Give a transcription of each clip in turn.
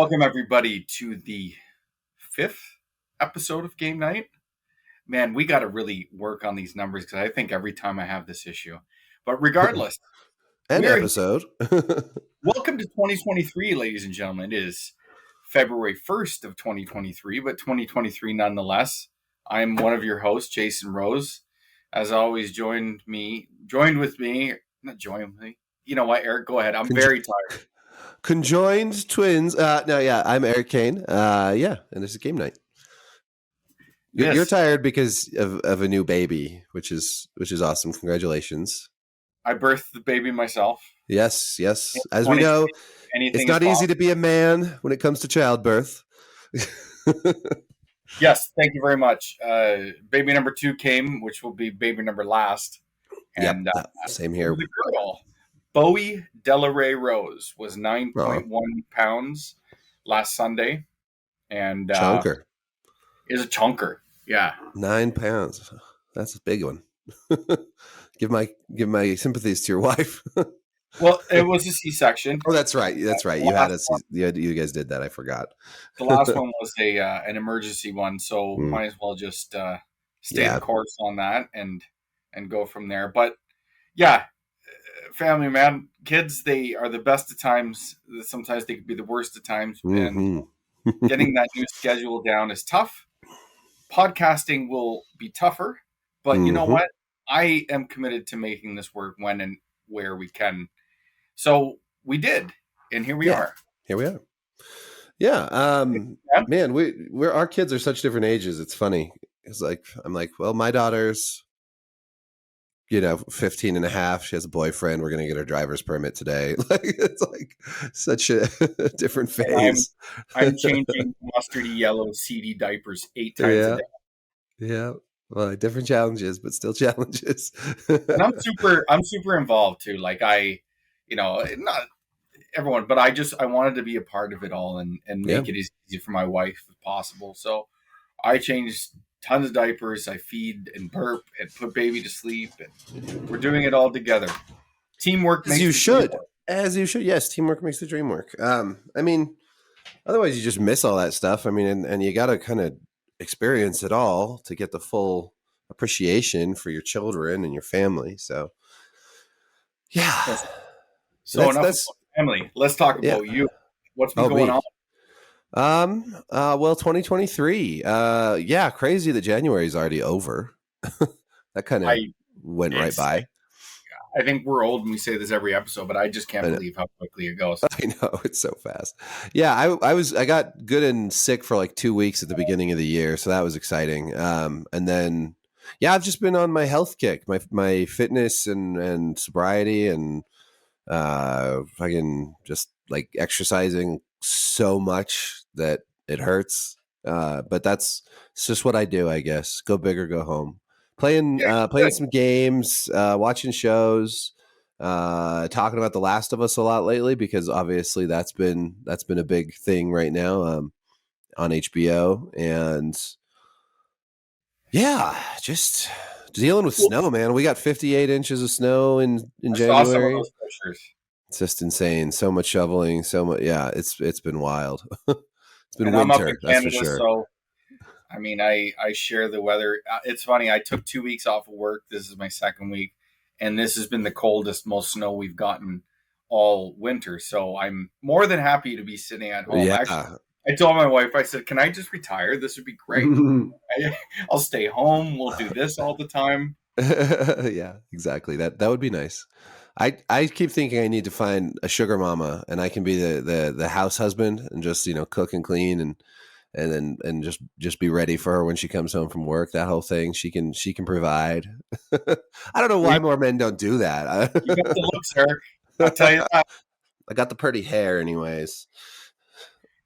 Welcome, everybody, to the 5th episode of Game Night. Man, we got to really work on these numbers because I think every time I have this issue. But regardless, episode. Welcome to 2023, ladies and gentlemen. It is February 1st of 2023, but 2023 nonetheless. I'm one of your hosts, Jason Rose. As always, joined with me. You know what, Eric? Go ahead. I'm very tired. Conjoined twins. I'm Erik Kane. And this is Game Night. You're tired because of a new baby, which is awesome. Congratulations. I birthed the baby myself. Yes. As we know, it's not easy to be a man when it comes to childbirth. Yes, thank you very much. Baby number 2 came, which will be baby number last. And same here. The girl, Bowie Delaray Rose, was 9.1 pounds last Sunday. And chunker. Is a chunker. Yeah. 9 pounds. That's a big one. Give my sympathies to your wife. Well, it was a C-section. Oh, that's right. You guys did that. I forgot. The last one was an emergency one, so might as well just stay the course on that and go from there. But yeah, family, man, kids, they are the best of times. Sometimes they can be the worst of times. And getting that new schedule down is tough. Podcasting will be tougher, but you know what? I am committed to making this work when and where we can. So we did, and here we are. Here we are. Yeah. Man, we're our kids are such different ages. It's funny. It's like, I'm like, well, my daughter's, 15 and a half. She has a boyfriend. We're going to get her driver's permit today. It's like such a different phase. I'm changing mustardy yellow seedy diapers 8 times a day. Yeah. Well, different challenges, but still challenges. And I'm super involved too. Like not everyone, but I wanted to be a part of it all and make it as easy for my wife as possible. So I changed tons of diapers. I feed and burp and put baby to sleep, and we're doing it all together. Teamwork makes as you should. Yes, teamwork makes the dream work. Otherwise you just miss all that stuff. And you got to kind of experience it all to get the full appreciation for your children and your family. So yeah. So that's family. Let's talk about you. What's been going on? Well, 2023. Crazy that January is already over. That kind of went right by. I think we're old when we say this every episode, but I just can't believe how quickly it goes. I know, it's so fast. Yeah, I got good and sick for like 2 weeks at the beginning of the year, so that was exciting. And then I've just been on my health kick, my fitness and sobriety, and fucking just like exercising so much that it hurts. But it's just what I do, I guess. Go big or go home. Playing some games, watching shows, talking about The Last of Us a lot lately because obviously that's been a big thing right now on HBO, and just dealing with snow, man. We got 58 inches of snow in January. It's just insane. So much shoveling, so much. Yeah, it's been wild. It's been winter, I'm up in Canada, that's for sure. So I share the weather. It's funny. I took 2 weeks off of work. This is my second week, and this has been the coldest, most snow we've gotten all winter. So I'm more than happy to be sitting at home. Yeah. Actually, I told my wife, I said, "Can I just retire? This would be great. I'll stay home. We'll do this all the time." Yeah, exactly. That would be nice. I keep thinking I need to find a sugar mama, and I can be the house husband and just cook and clean and just be ready for her when she comes home from work. That whole thing, she can provide. I don't know why more men don't do that. You got the looks, Eric. I'll tell you that. I got the pretty hair, anyways.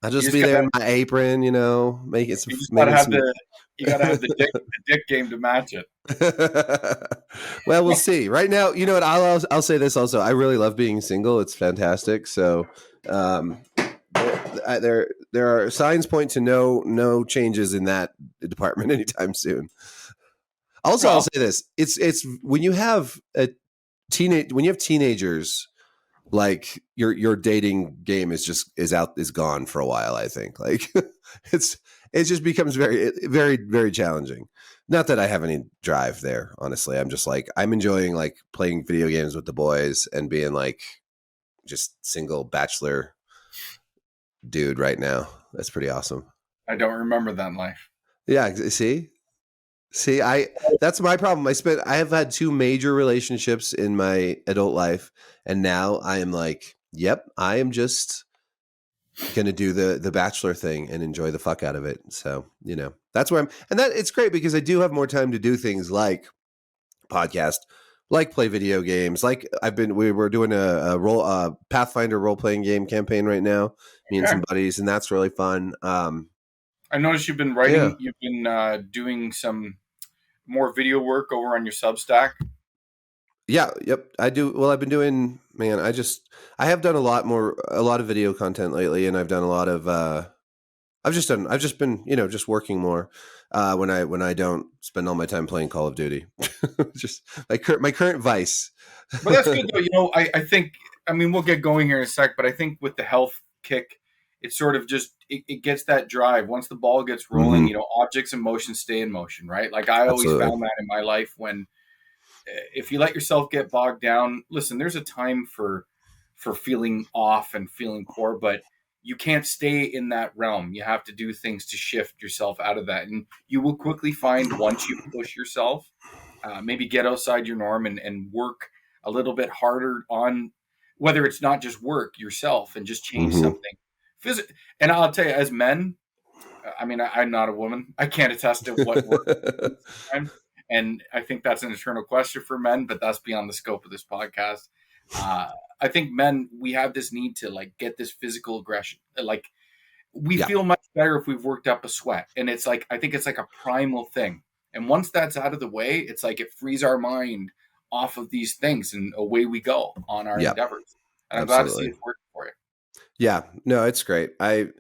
I'll just be there in my apron, making some. You gotta have the dick game to match it. Well, we'll see. Right now, you know what? I'll say this also. I really love being single. It's fantastic. So, there are signs point to no changes in that department anytime soon. Also, I'll say this: it's when you have teenagers like your dating game is gone for a while. I think like it just becomes very, very, very challenging. Not that I have any drive there, honestly. I'm just like, I'm enjoying like playing video games with the boys and being like just single bachelor dude right now. That's pretty awesome. I don't remember that life. Yeah. See, that's my problem. I have had 2 major relationships in my adult life, and now I am like, yep, I am just gonna do the bachelor thing and enjoy the fuck out of it. So, that's where and that it's great because I do have more time to do things like podcast, like play video games, like we were doing a Pathfinder role playing game campaign right now, me and some buddies, and that's really fun. I noticed you've been writing. Yeah. You've been doing some more video work over on your Substack. Yeah. Yep. I do. Well, I've been doing. Man, I have done a lot of video content lately, and I've done a lot of. I've just been just working more when I don't spend all my time playing Call of Duty. Just my current vice. But that's good though. I think. I mean, we'll get going here in a sec, but I think with the health kick, it's sort of just it gets that drive. Once the ball gets rolling, mm-hmm. Objects in motion stay in motion, right? Like I always found that in my life when if you let yourself get bogged down, listen, there's a time for feeling off and feeling poor, but you can't stay in that realm. You have to do things to shift yourself out of that, and you will quickly find once you push yourself, maybe get outside your norm and work a little bit harder on whether it's not just work yourself and just change mm-hmm. something. And I'll tell you, as men, I mean, I'm not a woman. I can't attest to what work. And I think that's an eternal question for men, but that's beyond the scope of this podcast. I think men, we have this need to like get this physical aggression. Like we feel much better if we've worked up a sweat. And it's like, I think it's like a primal thing. And once that's out of the way, it's like it frees our mind off of these things and away we go on our endeavors. And I'm glad to see it working for you. Yeah, no, it's great. I've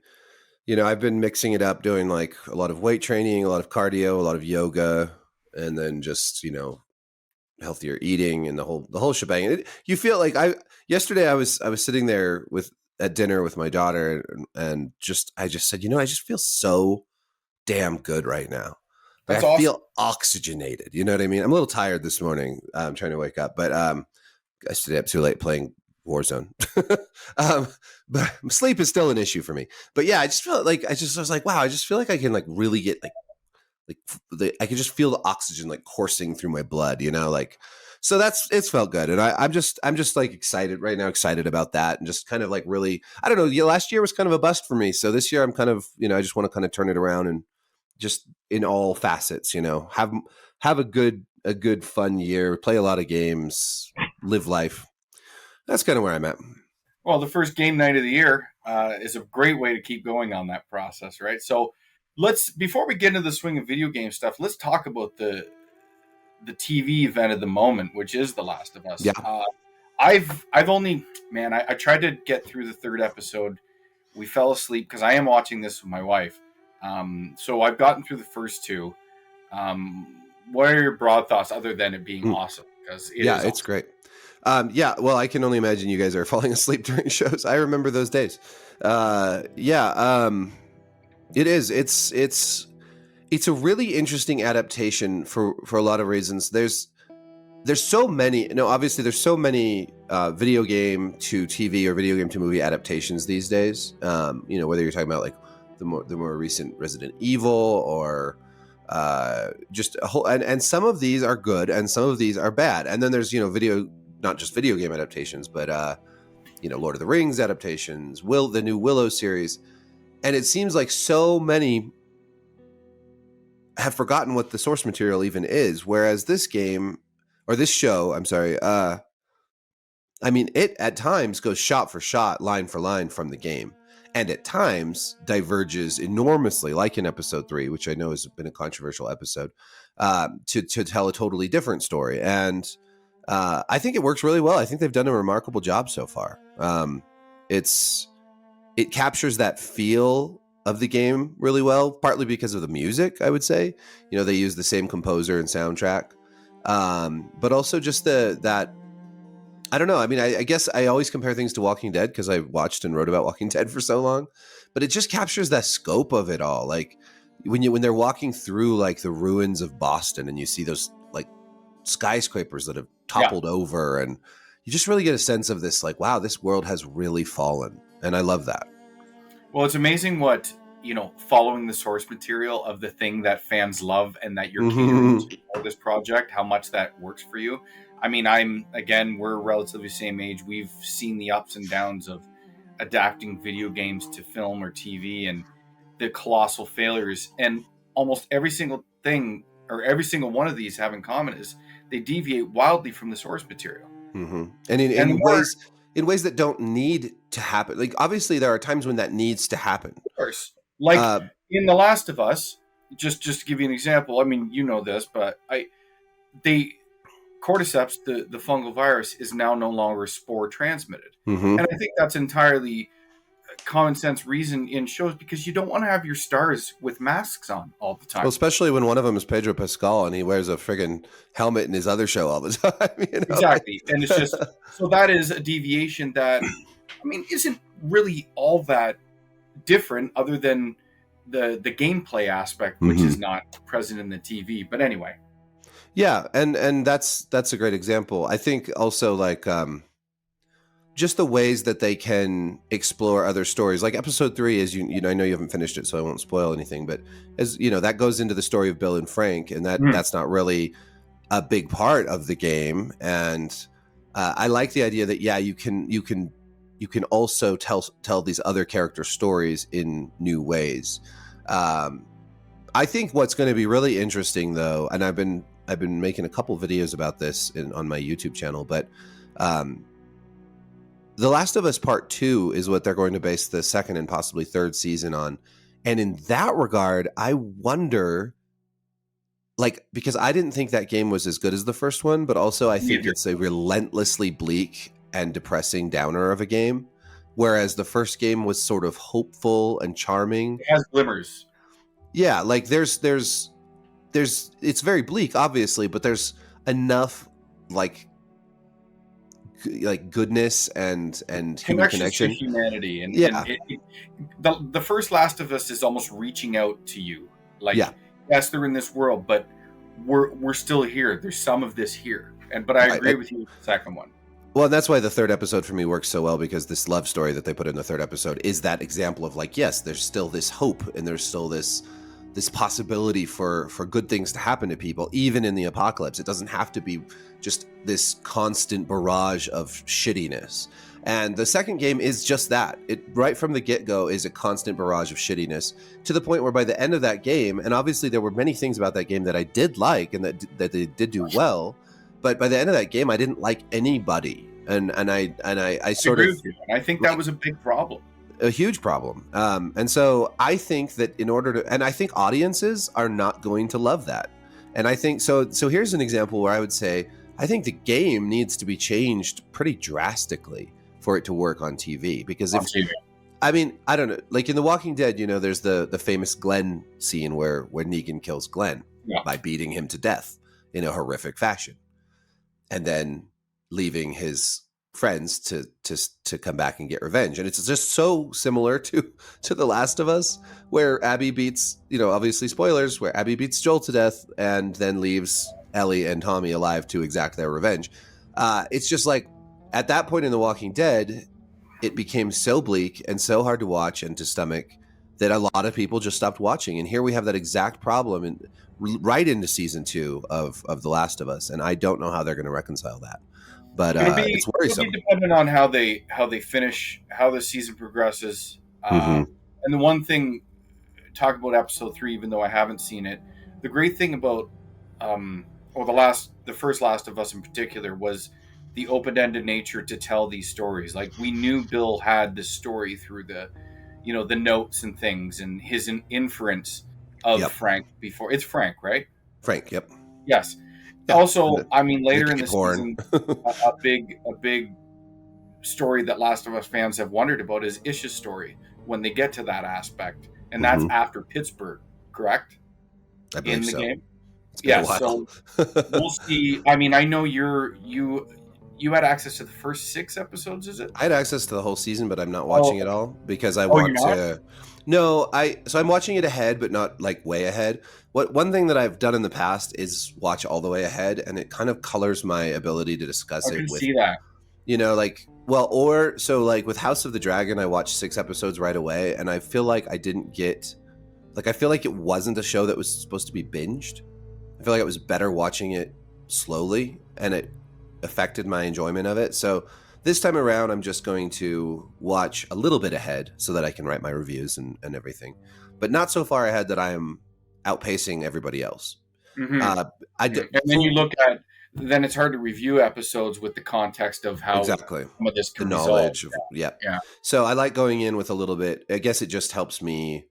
been mixing it up, doing like a lot of weight training, a lot of cardio, a lot of yoga, and then just, healthier eating and the whole shebang. You feel like yesterday I was sitting there at dinner with my daughter and I just said, I just feel so damn good right now. Like, I feel oxygenated. You know what I mean? I'm a little tired this morning. I'm trying to wake up, but I stayed up too late playing Warzone. But sleep is still an issue for me. But yeah, I just feel like I was like, wow, I just feel like I can like really get I can just feel the oxygen like coursing through my blood, so it's felt good. And I'm just like excited right now, excited about that. And just kind of like really, I don't know, last year was kind of a bust for me. So this year I'm kind of, I just want to kind of turn it around and just in all facets, have a good fun year, play a lot of games, live life. That's kind of where I'm at. Well, the first game night of the year is a great way to keep going on that process, right? So before we get into the swing of video game stuff, let's talk about the TV event of the moment, which is The Last of Us. Yeah. I've only, man, I tried to get through the 3rd episode. We fell asleep because I am watching this with my wife. So I've gotten through the first 2. What are your broad thoughts other than it being awesome? Because it's awesome. Great. Well, I can only imagine you guys are falling asleep during shows. I remember those days. It is. It's a really interesting adaptation for a lot of reasons. There's so many. Obviously, there's so many video game to TV or video game to movie adaptations these days. Whether you're talking about like the more recent Resident Evil or just a whole, and some of these are good and some of these are bad. And then there's not just video game adaptations, but Lord of the Rings adaptations, the new Willow series. And it seems like so many have forgotten what the source material even is. Whereas this show, I'm sorry, it at times goes shot for shot, line for line from the game. And at times diverges enormously, like in episode 3, which I know has been a controversial episode, to tell a totally different story. And I think it works really well. I think they've done a remarkable job so far. It captures that feel of the game really well, partly because of the music, I would say. They use the same composer and soundtrack. But also just that I don't know. I mean, I guess I always compare things to Walking Dead because I watched and wrote about Walking Dead for so long, but it just captures that scope of it all. Like when they're walking through like the ruins of Boston and you see those like skyscrapers that have toppled over, and you just really get a sense of this, like, wow, this world has really fallen. And I love that. Well, it's amazing what, following the source material of the thing that fans love and that you're catering to for this project, how much that works for you. I mean, we're relatively same age. We've seen the ups and downs of adapting video games to film or TV and the colossal failures. And almost every single thing or every single one of these have in common is they deviate wildly from the source material. Mm-hmm. And in ways that don't need to happen. Like, obviously there are times when that needs to happen. Of course. Like in The Last of Us, just to give you an example, I mean, you know this, but cordyceps, the fungal virus, is now no longer spore transmitted. Mm-hmm. And I think that's entirely common sense reason in shows, because you don't want to have your stars with masks on all the time. Well, especially when one of them is Pedro Pascal and he wears a friggin' helmet in his other show all the time. Exactly. And it's just, so that is a deviation that, I mean, isn't really all that different other than the gameplay aspect, which is not present in the TV. But anyway. Yeah, and that's a great example. I think also like just the ways that they can explore other stories. Like episode 3 is, I know you haven't finished it, so I won't spoil anything, but as you know, that goes into the story of Bill and Frank, and that's not really a big part of the game. And I like the idea that you can also tell these other character stories in new ways. I think what's going to be really interesting, though, and I've been making a couple videos about this on my YouTube channel, but The Last of Us Part 2 is what they're going to base the second and possibly third season on. And in that regard, I wonder, like, because I didn't think that game was as good as the first one, but also I think it's a relentlessly bleak and depressing downer of a game, whereas the first game was sort of hopeful and charming. It has glimmers. Yeah, like there's it's very bleak, obviously, but there's enough like goodness and human connection to humanity, and the first Last of Us is almost reaching out to you. Like, yes, they're in this world, but we're still here. There's some of this here, but I agree with you with the second one. Well, and that's why the third episode for me works so well, because this love story that they put in the third episode is that example of like, yes, there's still this hope and there's still this possibility for good things to happen to people, even in the apocalypse. It doesn't have to be just this constant barrage of shittiness. And the second game is just that. It right from the get-go is a constant barrage of shittiness, to the point where by the end of that game, and obviously there were many things about that game that I did like and that they did do well, but by the end of that game I didn't like anybody. And I sort of, I think that was a big problem. A huge problem. And so I think that I think audiences are not going to love that. And I think, so here's an example where I would say, I think the game needs to be changed pretty drastically for it to work on TV. Because I mean, I don't know, like in The Walking Dead, there's the famous Glenn scene where Negan kills Glenn by beating him to death in a horrific fashion. And then leaving his friends to come back and get revenge. And it's just so similar to The Last of Us, where Abby beats, obviously spoilers, where Abby beats Joel to death and then leaves Ellie and Tommy alive to exact their revenge. It's just like, at that point in The Walking Dead, it became so bleak and so hard to watch and to stomach that a lot of people just stopped watching. And here we have that exact problem right into season 2 of The Last of Us. And I don't know how they're going to reconcile that. But it's worrisome. It'll be dependent on how they finish, how the season progresses. And the one thing, talk about episode 3, even though I haven't seen it, the great thing about the first Last of Us in particular was the open-ended nature to tell these stories. Like, we knew Bill had this story through the notes and things, and his inference of Frank before. It's Frank, right? Frank, yep. Yes. Also, I mean, later in the season, a big story that Last of Us fans have wondered about is Ish's story when they get to that aspect, and that's after Pittsburgh, correct? I believe in the so. game. Yeah, so we'll see. I mean, I know you you had access to the first 6 episodes, is it? I had access to the whole season, but I'm not Oh, watching it all because I oh, you're want not? to. No, so I'm watching it ahead, but not like way ahead. One thing that I've done in the past is watch all the way ahead, and it kind of colors my ability to discuss I it can with, see that. like, well, or so like with House of the Dragon, I watched 6 episodes right away, and I feel like I didn't get, like, I feel like it wasn't a show that was supposed to be binged. I feel like it was better watching it slowly, and it affected my enjoyment of it. So this time around, I'm just going to watch a little bit ahead so that I can write my reviews and everything, but not so far ahead that I am outpacing everybody else. Mm-hmm. I Mm-hmm. did And then you look at, then it's hard to review episodes with the context of how exactly some of this the can resolve. knowledge of yeah. Yeah. So I like going in with a little bit. I guess it just helps me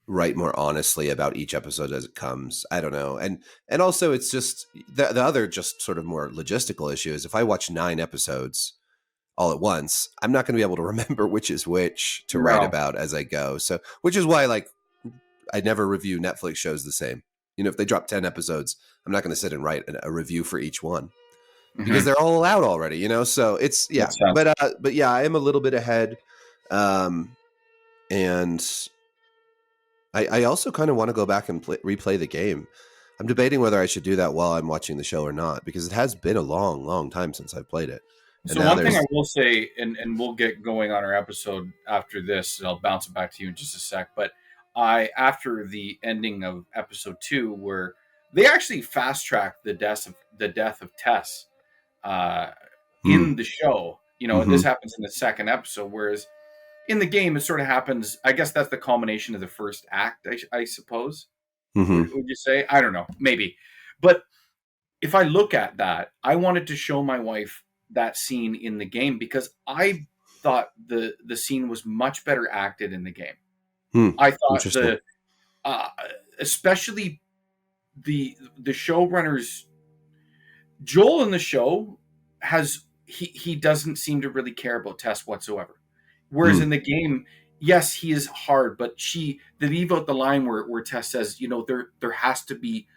write more honestly about each episode as it comes. I don't know. And also it's just the other just sort of more logistical issue is if I watch 9 episodes all at once, I'm not going to be able to remember which is which to write No. about as I go. So, which is why like I never review Netflix shows the same. If they drop 10 episodes, I'm not going to sit and write a review for each one because Mm-hmm. they're all out already, So it's yeah. Makes sense. But yeah, I am a little bit ahead. And I also kind of want to go back and replay the game. I'm debating whether I should do that while I'm watching the show or not, because it has been a long, long time since I've played it. And So now one thing there's I will say, and we'll get going on our episode after this, and I'll bounce it back to you in just a sec. But after the ending of episode 2, where they actually fast tracked the death of Tess in the show, and this happens in the second episode, whereas in the game it sort of happens. I guess that's the culmination of the first act. I suppose. Would you say? I don't know, maybe, but if I look at that, I wanted to show my wife that scene in the game because I thought the scene was much better acted in the game. I thought Interesting. uh, especially the showrunners, Joel in the show he doesn't seem to really care about Tess whatsoever. Whereas in the game, yes, he is hard, but they leave out the line where Tess says, there has to be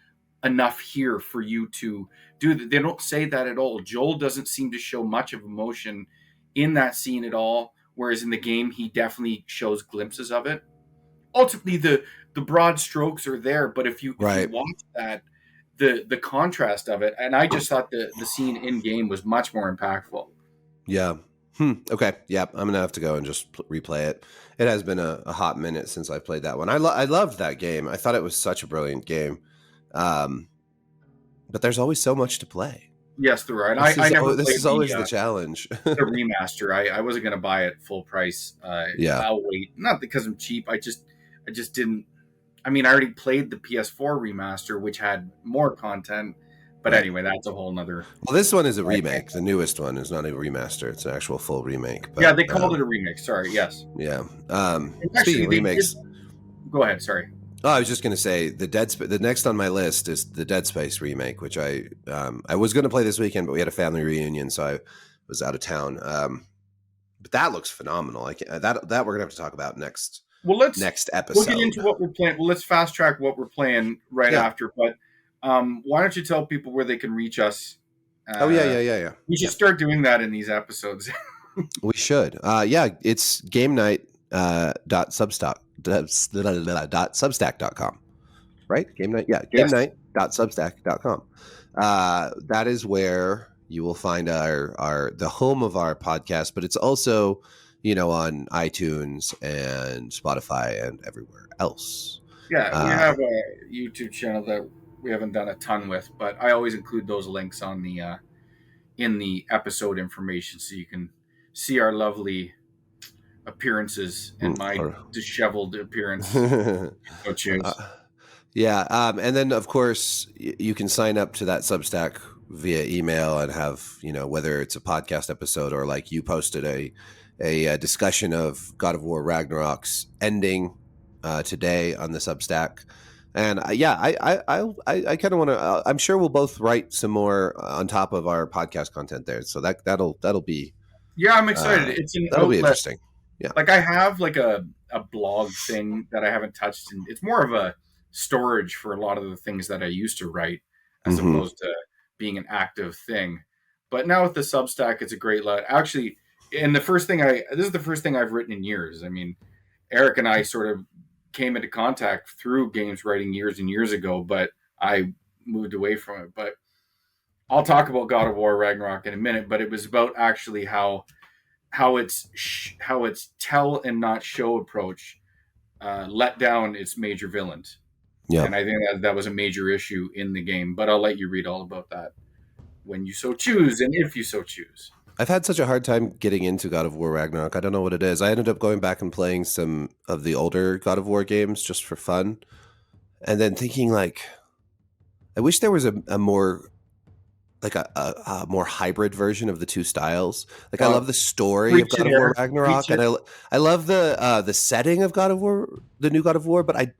enough here for you to do that. They don't say that at all. Joel doesn't seem to show much of emotion in that scene at all, whereas in the game he definitely shows glimpses of it. Ultimately, the broad strokes are there, but if you Right. watch that, the contrast of it, and I just thought the scene in game was much more impactful. Yeah. Okay. Yeah, I'm gonna have to go and just replay it. It has been a hot minute since I played that one. I loved that game. I thought it was such a brilliant game. But there's always so much to play. Yes, there are. And I never this played is always the challenge. the remaster. I wasn't going to buy it full price. Yeah. I'll wait. Not because I'm cheap. I just didn't. I mean, I already played the PS4 remaster, which had more content. But anyway, that's a whole nother. Well, this one is a remake. The newest one is not a remaster. It's an actual full remake. But, yeah, they called it a remake. Sorry. Yes. Yeah. Actually, speaking of remakes. Go ahead. Sorry. Oh, I was just going to say the next on my list is the Dead Space remake, which I was going to play this weekend, but we had a family reunion, so I was out of town. But that looks phenomenal. That we're gonna have to talk about next. Well, next episode. We'll get into what we're playing. Well, let's fast track what we're playing right after. But why don't you tell people where they can reach us? Yeah. We should start doing that in these episodes. We should. It's game night .substack.com, right? Game night. Yeah, game night.substack.com. That is where you will find the home of our podcast, but it's also, on iTunes and Spotify and everywhere else. Yeah, we have a YouTube channel that we haven't done a ton with, but I always include those links on the in the episode information so you can see our lovely appearances and my disheveled appearance. Go choose. And then of course you can sign up to that Substack via email and have, whether it's a podcast episode or like you posted a discussion of God of War Ragnarok's ending today on the Substack. And I kind of want to. I'm sure we'll both write some more on top of our podcast content there. So that'll be. Yeah, I'm excited. It's an that'll outlet. Be interesting. Yeah, like I have like a blog thing that I haven't touched, and it's more of a storage for a lot of the things that I used to write, as opposed to being an active thing. But now with the Substack, it's a great let. Actually, and this is the first thing I've written in years. I mean, Erik and I sort of came into contact through games writing years and years ago, but I moved away from it. But I'll talk about God of War Ragnarok in a minute. But it was about actually how its tell and not show approach let down its major villains. Yeah. And I think that was a major issue in the game. But I'll let you read all about that when you so choose, and if you so choose. I've had such a hard time getting into God of War Ragnarok. I don't know what it is. I ended up going back and playing some of the older God of War games just for fun. And then thinking like, I wish there was a more like a more hybrid version of the two styles. Like I love the story of God of War Ragnarok, and I love the setting of God of War, the new God of War, but I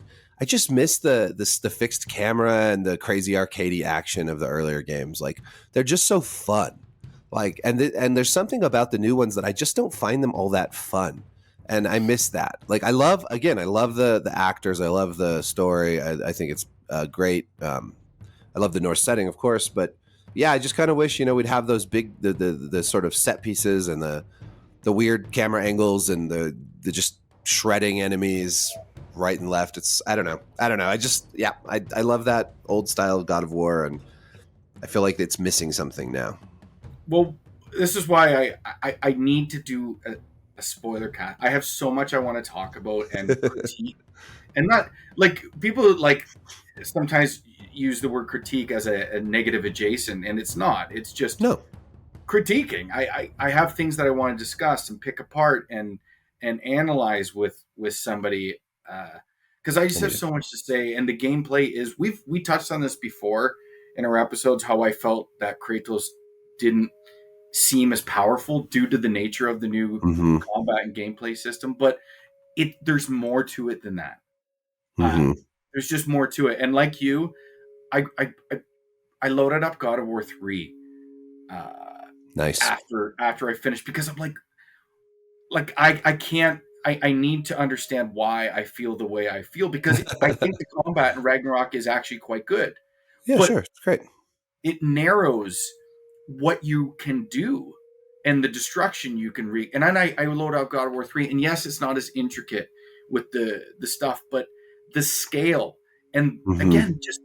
just miss the fixed camera and the crazy arcadey action of the earlier games. Like they're just so fun. Like and there's something about the new ones that I just don't find them all that fun. And I miss that. Like I love the actors, I love the story. I think it's great. I love the Norse setting, of course, but yeah, I just kind of wish, we'd have those big, the sort of set pieces and the weird camera angles and the just shredding enemies right and left. I don't know. I love that old style God of War, and I feel like it's missing something now. Well, this is why I need to do a spoiler cast. I have so much I want to talk about and critique, and not like people like sometimes use the word critique as a negative adjacent, and it's not. It's just critiquing. I have things that I want to discuss and pick apart and analyze with somebody because I just have so much to say. And the gameplay is we touched on this before in our episodes, how I felt that Kratos didn't seem as powerful due to the nature of the new combat and gameplay system, but there's more to it than that. There's just more to it, and like you, I loaded up God of War 3 nice after I finished, because I'm like I can't, I need to understand why I feel the way I feel, because I think the combat in Ragnarok is actually quite good. Yeah, but sure, it's great. It narrows what you can do and the destruction you can wreak. And then I load up God of War 3, and yes, it's not as intricate with the stuff, but the scale, and again, just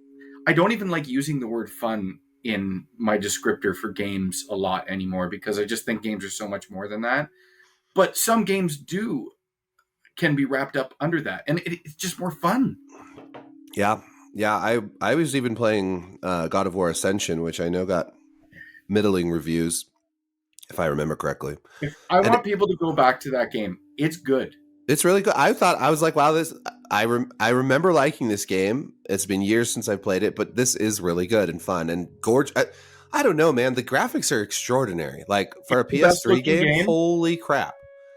I don't even like using the word fun in my descriptor for games a lot anymore, because I just think games are so much more than that. But some games can be wrapped up under that, and it's just more fun. Yeah. I was even playing God of War Ascension, which I know got middling reviews, if I remember correctly. I want people to go back to that game. It's good. It's really good. I was like, wow, I remember liking this game. It's been years since I've played it, but this is really good and fun and gorgeous. I don't know, man. The graphics are extraordinary. Like for a PS3 game, holy crap.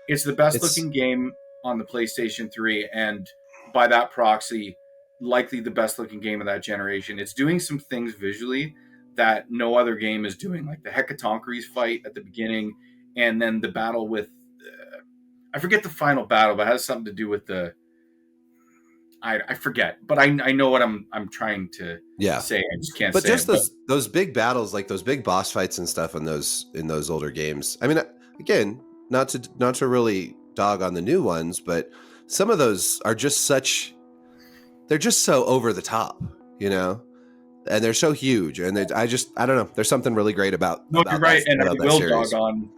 It's the best looking game on the PlayStation 3, and by that proxy, likely the best looking game of that generation. It's doing some things visually that no other game is doing, like the Hecatoncheires fight at the beginning, and then the battle with I forget the final battle, but it has something to do with the I forget, but I know what I'm trying to say. I just can't. But say just it. Those big battles, like those big boss fights and stuff in those older games. I mean, again, not to really dog on the new ones, but some of those are just they're just so over the top, and they're so huge, and I don't know. There's something really great about. No, you're right, and I will dog on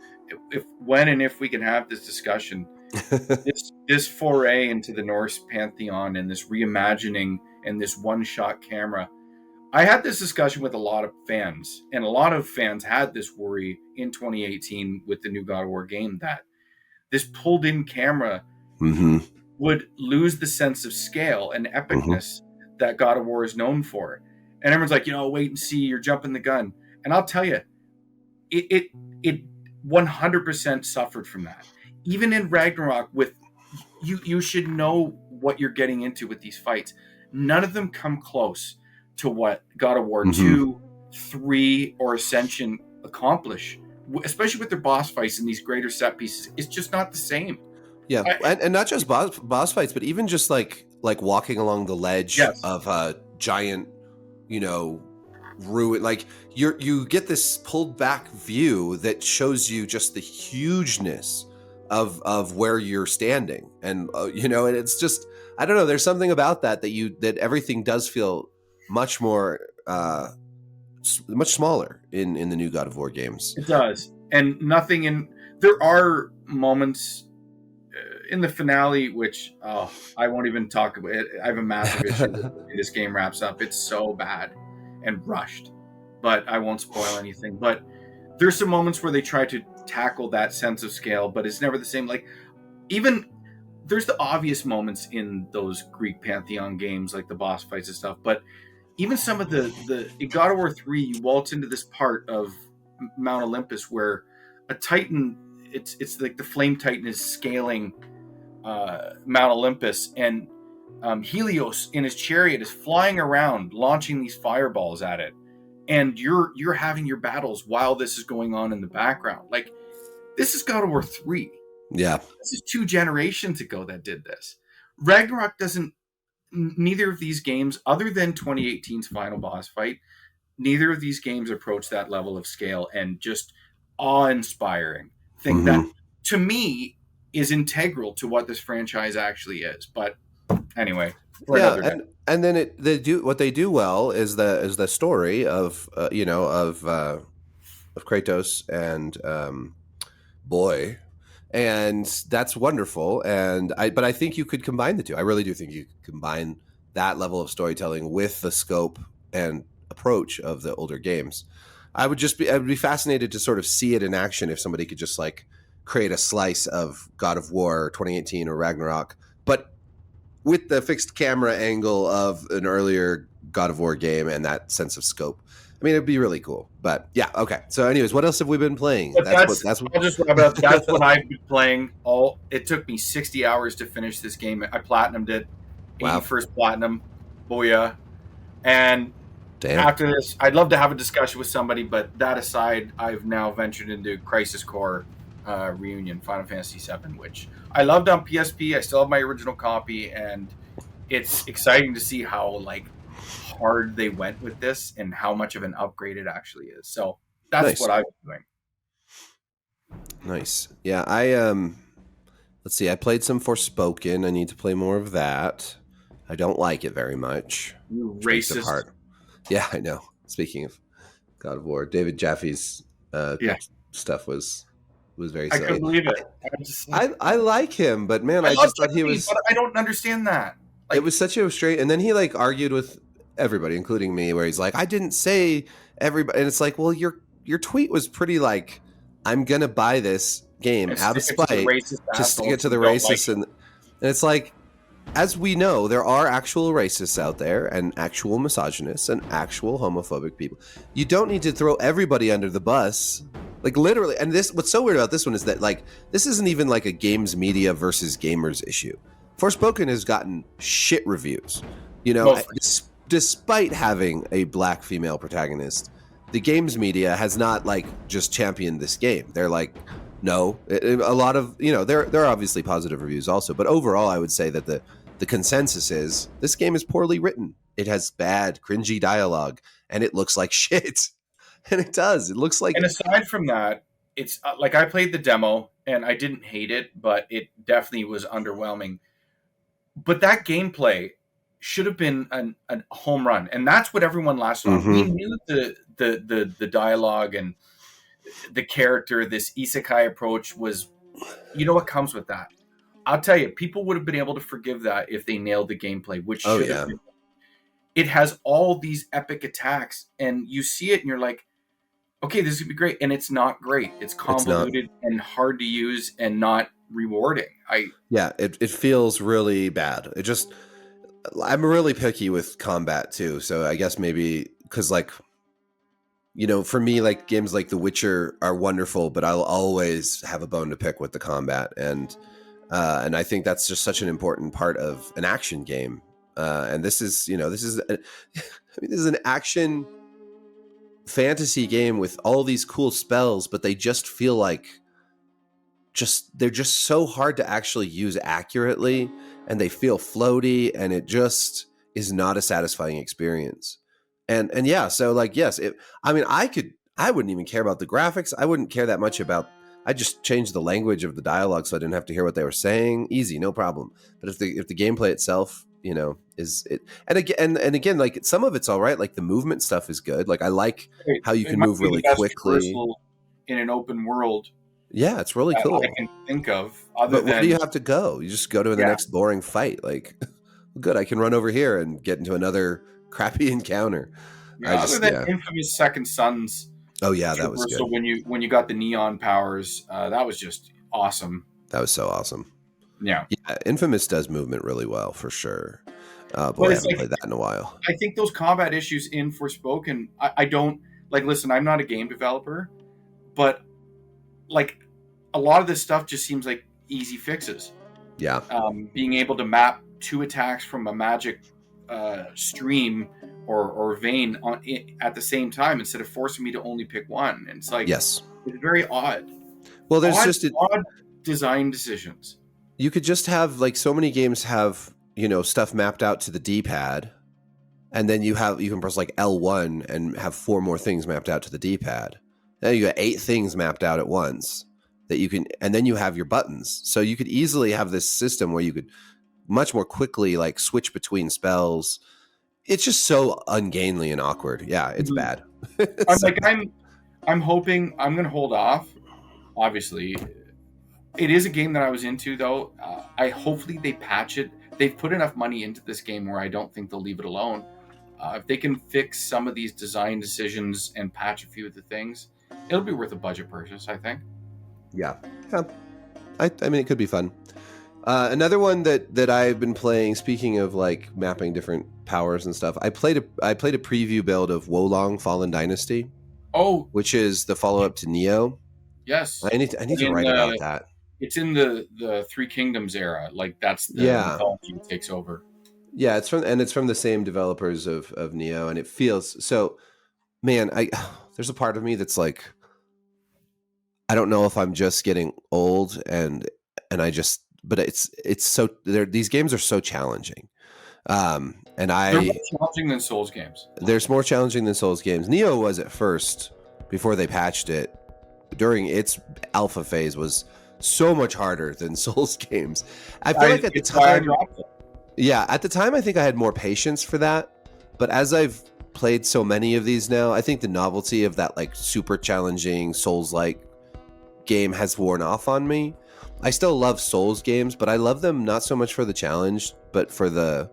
when and if we can have this discussion. this foray into the Norse pantheon and this reimagining and this one-shot camera. I had this discussion with a lot of fans, and a lot of fans had this worry in 2018 with the new God of War game that this pulled-in camera would lose the sense of scale and epicness that God of War is known for. And everyone's like, wait and see, you're jumping the gun. And I'll tell you, it 100% suffered from that. Even in Ragnarok, with you should know what you're getting into with these fights. None of them come close to what God of War 2, 3, or Ascension accomplish, especially with their boss fights and these greater set pieces. It's just not the same. Yeah, and not just boss fights, but even just like walking along the ledge of a giant, ruin, like you get this pulled back view that shows you just the hugeness of where you're standing, and and it's just, I don't know, there's something about that that everything does feel much more much smaller in the new God of War games. It does, and nothing in there are moments in the finale, which I won't even talk about it. I have a massive issue with the way this game wraps up. It's so bad and rushed, but I won't spoil anything. But there's some moments where they try to tackle that sense of scale, but it's never the same. Like, even there's the obvious moments in those Greek pantheon games, like the boss fights and stuff. But even some of the in God of War 3, you waltz into this part of Mount Olympus where a Titan, it's like the Flame Titan is scaling Mount Olympus, and Helios in his chariot is flying around, launching these fireballs at it, and you're having your battles while this is going on in the background. Like, this is God of War 3. Yeah, this is 2 generations ago that did this. Ragnarok doesn't. Neither of these games, other than 2018's final boss fight, neither of these games approach that level of scale and just awe-inspiring thing that, to me, is integral to what this franchise actually is. But anyway, and then what they do well is the story of of Kratos and boy, and that's wonderful. But I think you could combine the two. I really do think you could combine that level of storytelling with the scope and approach of the older games. I'd be fascinated to sort of see it in action if somebody could just like create a slice of God of War 2018 or Ragnarok, but with the fixed camera angle of an earlier God of War game and that sense of scope. I mean, it'd be really cool. But yeah, okay. So anyways, what else have we been playing? I'll just wrap up. That's what I've been playing. It took me 60 hours to finish this game. I platinumed it. Wow. 81st platinum. Booyah. And damn. After this, I'd love to have a discussion with somebody, but that aside, I've now ventured into Crisis Core Reunion, Final Fantasy VII, which I loved on PSP. I still have my original copy, and it's exciting to see how hard they went with this and how much of an upgrade it actually is. So that's what I've been doing. Nice. Yeah, let's see, I played some Forspoken. I need to play more of that. I don't like it very much. You racist. Yeah, I know. Speaking of God of War, David Jaffe's stuff was very silly. I couldn't believe it. I like him, but man, I just thought he was. But I don't understand that. It was such a straight, and then he argued with everybody, including me, where he's like, "I didn't say everybody," and it's like, well, your tweet was pretty I'm gonna buy this game out of spite, just to get to the racists, and it's like, as we know, there are actual racists out there and actual misogynists and actual homophobic people. You don't need to throw everybody under the bus, literally. And what's so weird about this one is that this isn't even a games media versus gamers issue. Forspoken has gotten shit reviews, despite having a black female protagonist. The games media has not just championed this game. They're no, a lot of, there are obviously positive reviews also, but overall I would say that the consensus is this game is poorly written. It has bad, cringy dialogue, and it looks like shit. And it does. It looks like. And aside from that, it's I played the demo and I didn't hate it, but it definitely was underwhelming. But that gameplay should have been a home run, and that's what everyone latched on. We knew the dialogue and the character. This isekai approach was, what comes with that. I'll tell you, people would have been able to forgive that if they nailed the gameplay, which should have been. It has all these epic attacks, and you see it, and you're like, okay, this is going to be great. And it's not great. It's convoluted and hard to use and not rewarding. It feels really bad. I'm really picky with combat, too. So I guess maybe because, for me, games like The Witcher are wonderful, but I'll always have a bone to pick with the combat. And I think that's just such an important part of an action game. And this is an action fantasy game with all these cool spells, but they just feel they're just so hard to actually use accurately, and they feel floaty, and it just is not a satisfying experience. And yeah, so like, yes, I mean, I wouldn't even care about the graphics. I wouldn't care that much about, I just changed the language of the dialogue so I didn't have to hear what they were saying. Easy, no problem. But if the gameplay itself, is it, and again, like some of it's all right. Like the movement stuff is good. Like I like how you It can might move be the really best quickly. traversal in an open world Yeah, it's really that cool. I can think of, other But where do than you have to go? You just go to the next boring fight. Like, good, I can run over here and get into another crappy encounter. other than infamous Second Son's Oh yeah, that was good. traversal when you got the neon powers, that was just awesome. That was so awesome. Yeah, Infamous does movement really well for sure. Boy, but I it's haven't like, played that in a while. I think those combat issues in Forspoken, I don't like. Listen, I'm not a game developer, but like a lot of this stuff just seems like easy fixes. Yeah. Being able to map two attacks from a magic stream or vein at the same time instead of forcing me to only pick one. And it's like, yes, it's very odd. Well, there's odd design decisions. You could just have, like, so many games have, stuff mapped out to the D-pad, and then you can press like L1 and have 4 more things mapped out to the D-pad. Then you got 8 things mapped out at once that you can, and then you have your buttons. So you could easily have this system where you could much more quickly like switch between spells. It's just so ungainly and awkward. Yeah, it's bad. I'm hoping, I'm going to hold off. Obviously, it is a game that I was into, though. Hopefully they patch it. They've put enough money into this game where I don't think they'll leave it alone. If they can fix some of these design decisions and patch a few of the things, it'll be worth a budget purchase, I think. Yeah. I mean, it could be fun. Another one that I've been playing, speaking of like mapping different powers and stuff, I played a preview build of Wo Long Fallen Dynasty. Oh, which is the follow-up to Neo. Yes. I need to write about that. It's in the Three Kingdoms era. Like, that's the mythology that takes over. Yeah, it's from the same developers of Neo, and it feels so. Man, there's a part of me that's like, I don't know if I'm just getting old, and but it's so, these games are so challenging. And they're more challenging than Souls games. There's more challenging than Souls games. Neo was at first, before they patched it. During its alpha phase, was so much harder than Souls games. I feel like at the time, at the time, I think I had more patience for that. But as I've played so many of these now, I think the novelty of that like super challenging Souls-like game has worn off on me. I still love Souls games, but I love them not so much for the challenge, but for the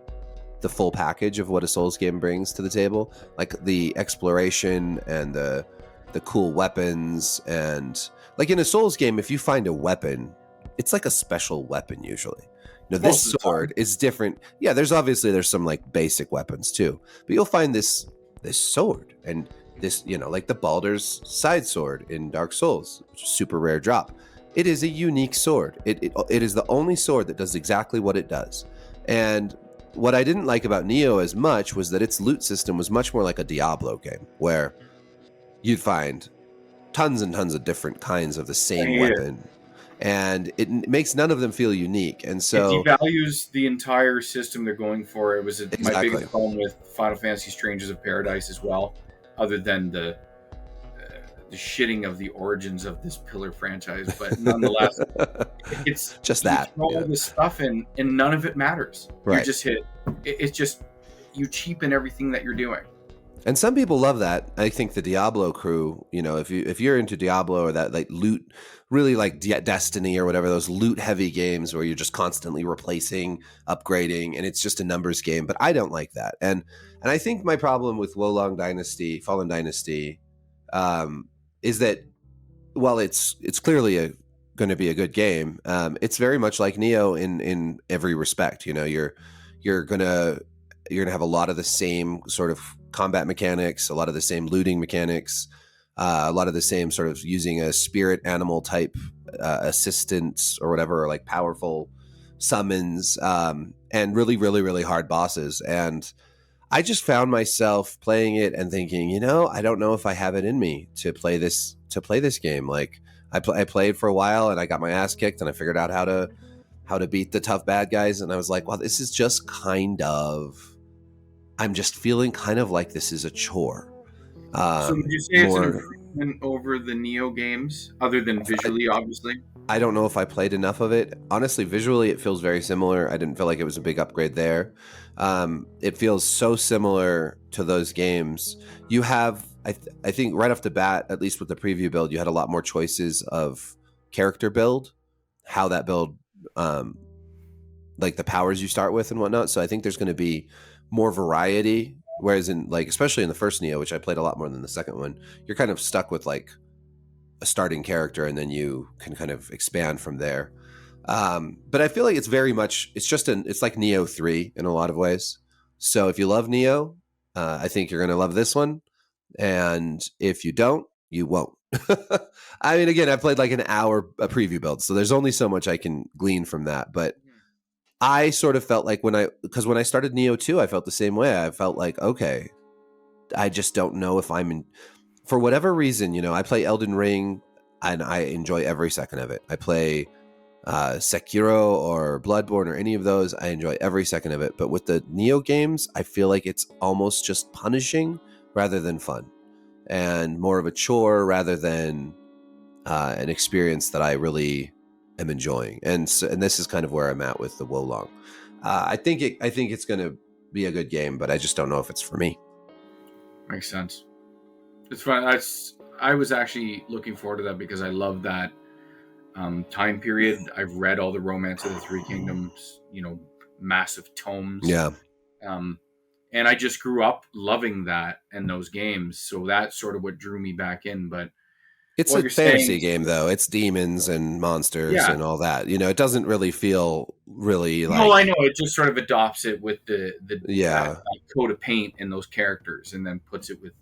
full package of what a Souls game brings to the table, like the exploration and the cool weapons. And like in a Souls game, if you find a weapon, it's like a special weapon usually. This sword is different. Yeah, there's some like basic weapons too, but you'll find this sword and this, like the Baldur's side sword in Dark Souls, which is super rare drop. It is a unique sword. It is the only sword that does exactly what it does. And what I didn't like about Neo as much was that its loot system was much more like a Diablo game, where you'd find tons and tons of different kinds of the same weapon, and it makes none of them feel unique. And so it devalues the entire system they're going for. It was my biggest problem with Final Fantasy Strangers of Paradise as well, other than the shitting of the origins of this pillar franchise. But nonetheless, it's just that. You throw all this stuff in, and none of it matters. Right. You just hit. It's just, you cheapen everything that you're doing. And some people love that. I think the Diablo crew, if you're into Diablo or that like loot, really like Destiny or whatever, those loot heavy games where you're just constantly replacing, upgrading, and it's just a numbers game. But I don't like that. And I think my problem with Wo Long Dynasty, Fallen Dynasty, is that while it's clearly going to be a good game, it's very much like Neo in every respect. You're gonna have a lot of the same sort of combat mechanics, a lot of the same looting mechanics, a lot of the same sort of using a spirit animal type assistance or whatever, or like powerful summons, and really, really, really hard bosses. And I just found myself playing it and thinking, I don't know if I have it in me to play this game. Like I played for a while and I got my ass kicked and I figured out how to beat the tough bad guys. And I was like, well, this is just kind of I'm just feeling kind of like this is a chore. So would you say it's an More, improvement over the Neo games, other than visually, obviously? I don't know if I played enough of it. Honestly, visually, it feels very similar. I didn't feel like it was a big upgrade there. It feels so similar to those games. You have, I think, right off the bat, at least with the preview build, you had a lot more choices of character build, how that build, like the powers you start with and whatnot. So I think there's going to be more variety. Whereas in like, especially in the first Neo, which I played a lot more than the second one, you're kind of stuck with like a starting character and then you can kind of expand from there. But I feel like it's very much, it's like Neo 3 in a lot of ways. So if you love Neo, I think you're going to love this one. And if you don't, you won't. I mean, again, I played like an hour a preview build, so there's only so much I can glean from that. But I sort of felt like when I started Neo 2, I felt the same way. I felt like, okay, I just don't know if I'm in, for whatever reason, I play Elden Ring and I enjoy every second of it. I play Sekiro or Bloodborne or any of those, I enjoy every second of it. But with the Neo games, I feel like it's almost just punishing rather than fun, and more of a chore rather than an experience that I really am enjoying. And this is kind of where I'm at with the Wo Long. I think it's going to be a good game, but I just don't know if it's for me. Makes sense. It's fun. I was actually looking forward to that because I love that time period. I've read all the Romance of the Three Kingdoms, massive tomes. Yeah. And I just grew up loving that and those games. So that's sort of what drew me back in. But it's a fantasy game, though. It's demons and monsters and all that. It doesn't really feel really like... No, I know. It just sort of adopts it with the that coat of paint and those characters and then puts it with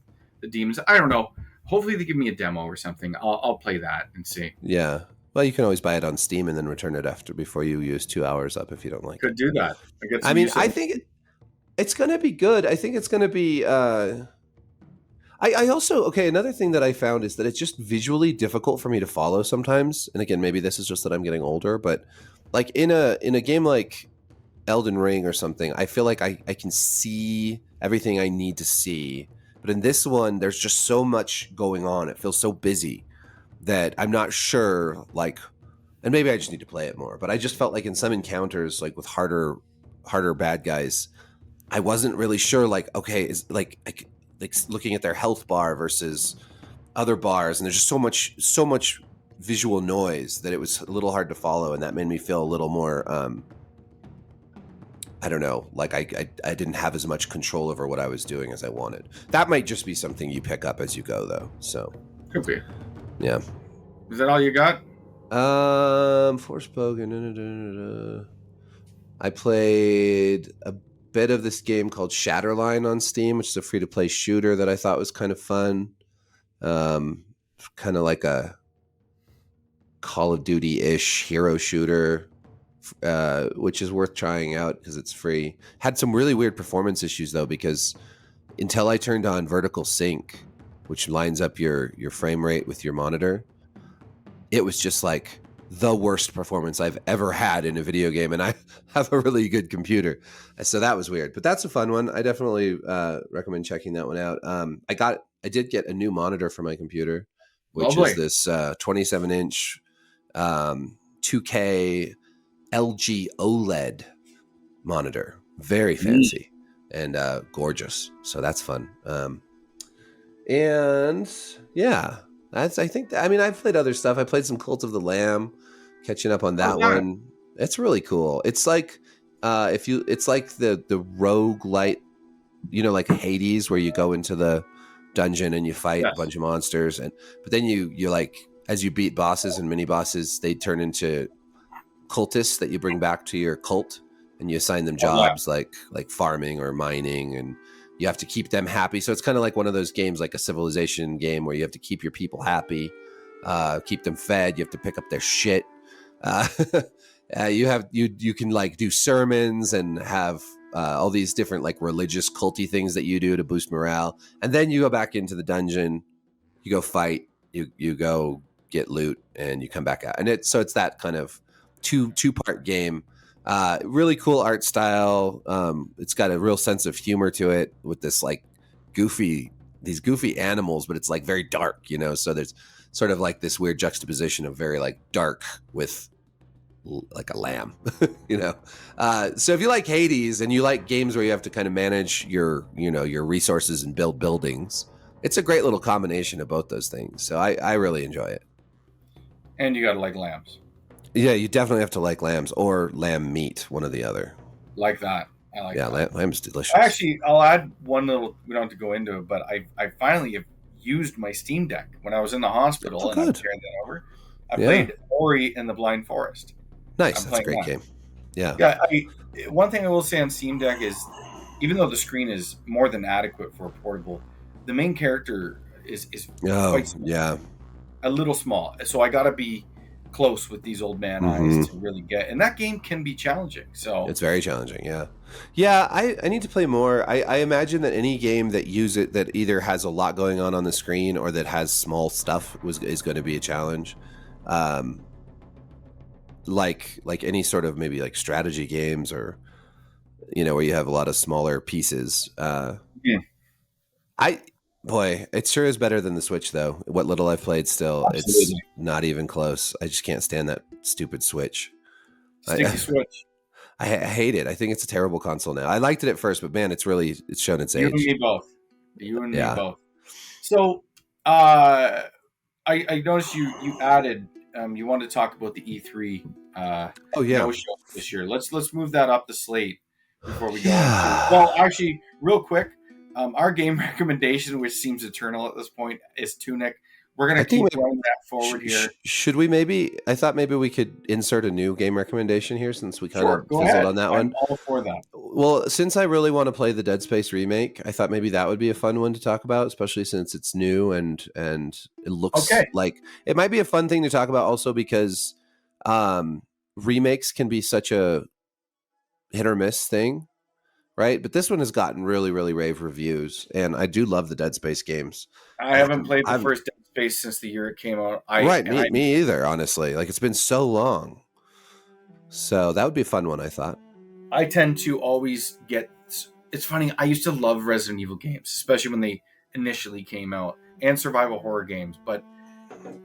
the demons. I don't know. Hopefully they give me a demo or something. I'll play that and see. Yeah. Well, you can always buy it on Steam and then return it before you use 2 hours up if you don't like it. Could do that. I mean, I think it's going to be good. I think it's going to be... I also, okay, another thing that I found is that it's just visually difficult for me to follow sometimes. And again, maybe this is just that I'm getting older, but like in a game like Elden Ring or something, I feel like I can see everything I need to see. But in this one, there's just so much going on. It feels so busy that I'm not sure, like, and maybe I just need to play it more, but I just felt like in some encounters, like with harder bad guys, I wasn't really sure, like, okay, is like looking at their health bar versus other bars, and there's just so much visual noise that it was a little hard to follow, and that made me feel a little more I don't know, like I didn't have as much control over what I was doing as I wanted. That might just be something you pick up as you go, though. So could be. Yeah. Is that all you got? Forspoken. I played a bit of this game called Shatterline on Steam, which is a free-to-play shooter that I thought was kind of fun. Kind of like a Call of Duty-ish hero shooter, which is worth trying out because it's free. Had some really weird performance issues, though, because until I turned on vertical sync, which lines up your frame rate with your monitor, it was just like the worst performance I've ever had in a video game, and I have a really good computer, so that was weird. But that's a fun one. I definitely recommend checking that one out. I did get a new monitor for my computer, which is this 27-inch 2K LG OLED monitor. Very fancy and gorgeous. So that's fun. And yeah. I mean, I've played other stuff. I played some Cult of the Lamb, catching up on that one. It's really cool. It's like it's like the roguelite, like Hades, where you go into the dungeon and you fight a bunch of monsters, but then you like, as you beat bosses and mini bosses, they turn into cultists that you bring back to your cult, and you assign them jobs like farming or mining, and you have to keep them happy. So it's kind of like one of those games, like a Civilization game, where you have to keep your people happy, keep them fed. You have to pick up their shit. You can like do sermons and have all these different like religious culty things that you do to boost morale. And then you go back into the dungeon, you go fight, you go get loot, and you come back out. And it's that kind of two-part game. Really cool art style. It's got a real sense of humor to it with this like these goofy animals, but it's like very dark, you know. So there's sort of like this weird juxtaposition of very like dark with like a lamb, you know. So if you like Hades and you like games where you have to kind of manage your resources and build buildings, it's a great little combination of both those things. So I really enjoy it. And you gotta like lambs. Yeah, you definitely have to like lambs or lamb meat, one or the other. Like that. I like that. Lamb's delicious. Actually, I'll add one little. We don't have to go into it, but I finally have used my Steam Deck when I was in the hospital, and I'm carrying that over. I played Ori and the Blind Forest. Nice, that's a great game. Yeah. Yeah. One thing I will say on Steam Deck is, even though the screen is more than adequate for a portable, the main character is quite small. Yeah. A little small. So I got to be close with these old man eyes to really get, and that game can be challenging. So it's very challenging. Yeah. I need to play more. I imagine that any game that that either has a lot going on the screen or that has small stuff is going to be a challenge. Like any sort of maybe like strategy games or where you have a lot of smaller pieces. It sure is better than the Switch, though. What little I've played still, It's not even close. I just can't stand that stupid Switch. Sticky Switch. I hate it. I think it's a terrible console now. I liked it at first, but man, it's shown its age. You and me both. So, I noticed you added. You wanted to talk about the E3. No show this year. Let's move that up the slate before we go. Well, actually, real quick. Our game recommendation, which seems eternal at this point, is Tunic. We're going to keep running that forward here. Should we maybe? I thought maybe we could insert a new game recommendation here since we kind of fizzled on that one. I'm all for that. Well, since I really want to play the Dead Space remake, I thought maybe that would be a fun one to talk about, especially since it's new and it looks like it might be a fun thing to talk about also because remakes can be such a hit or miss thing. Right, but this one has gotten really, really rave reviews, and I do love the Dead Space games. I haven't played the first Dead Space since the year it came out. Me either, honestly. Like, it's been so long. So that would be a fun one, I thought. I tend to always get... It's funny, I used to love Resident Evil games, especially when they initially came out, and survival horror games, but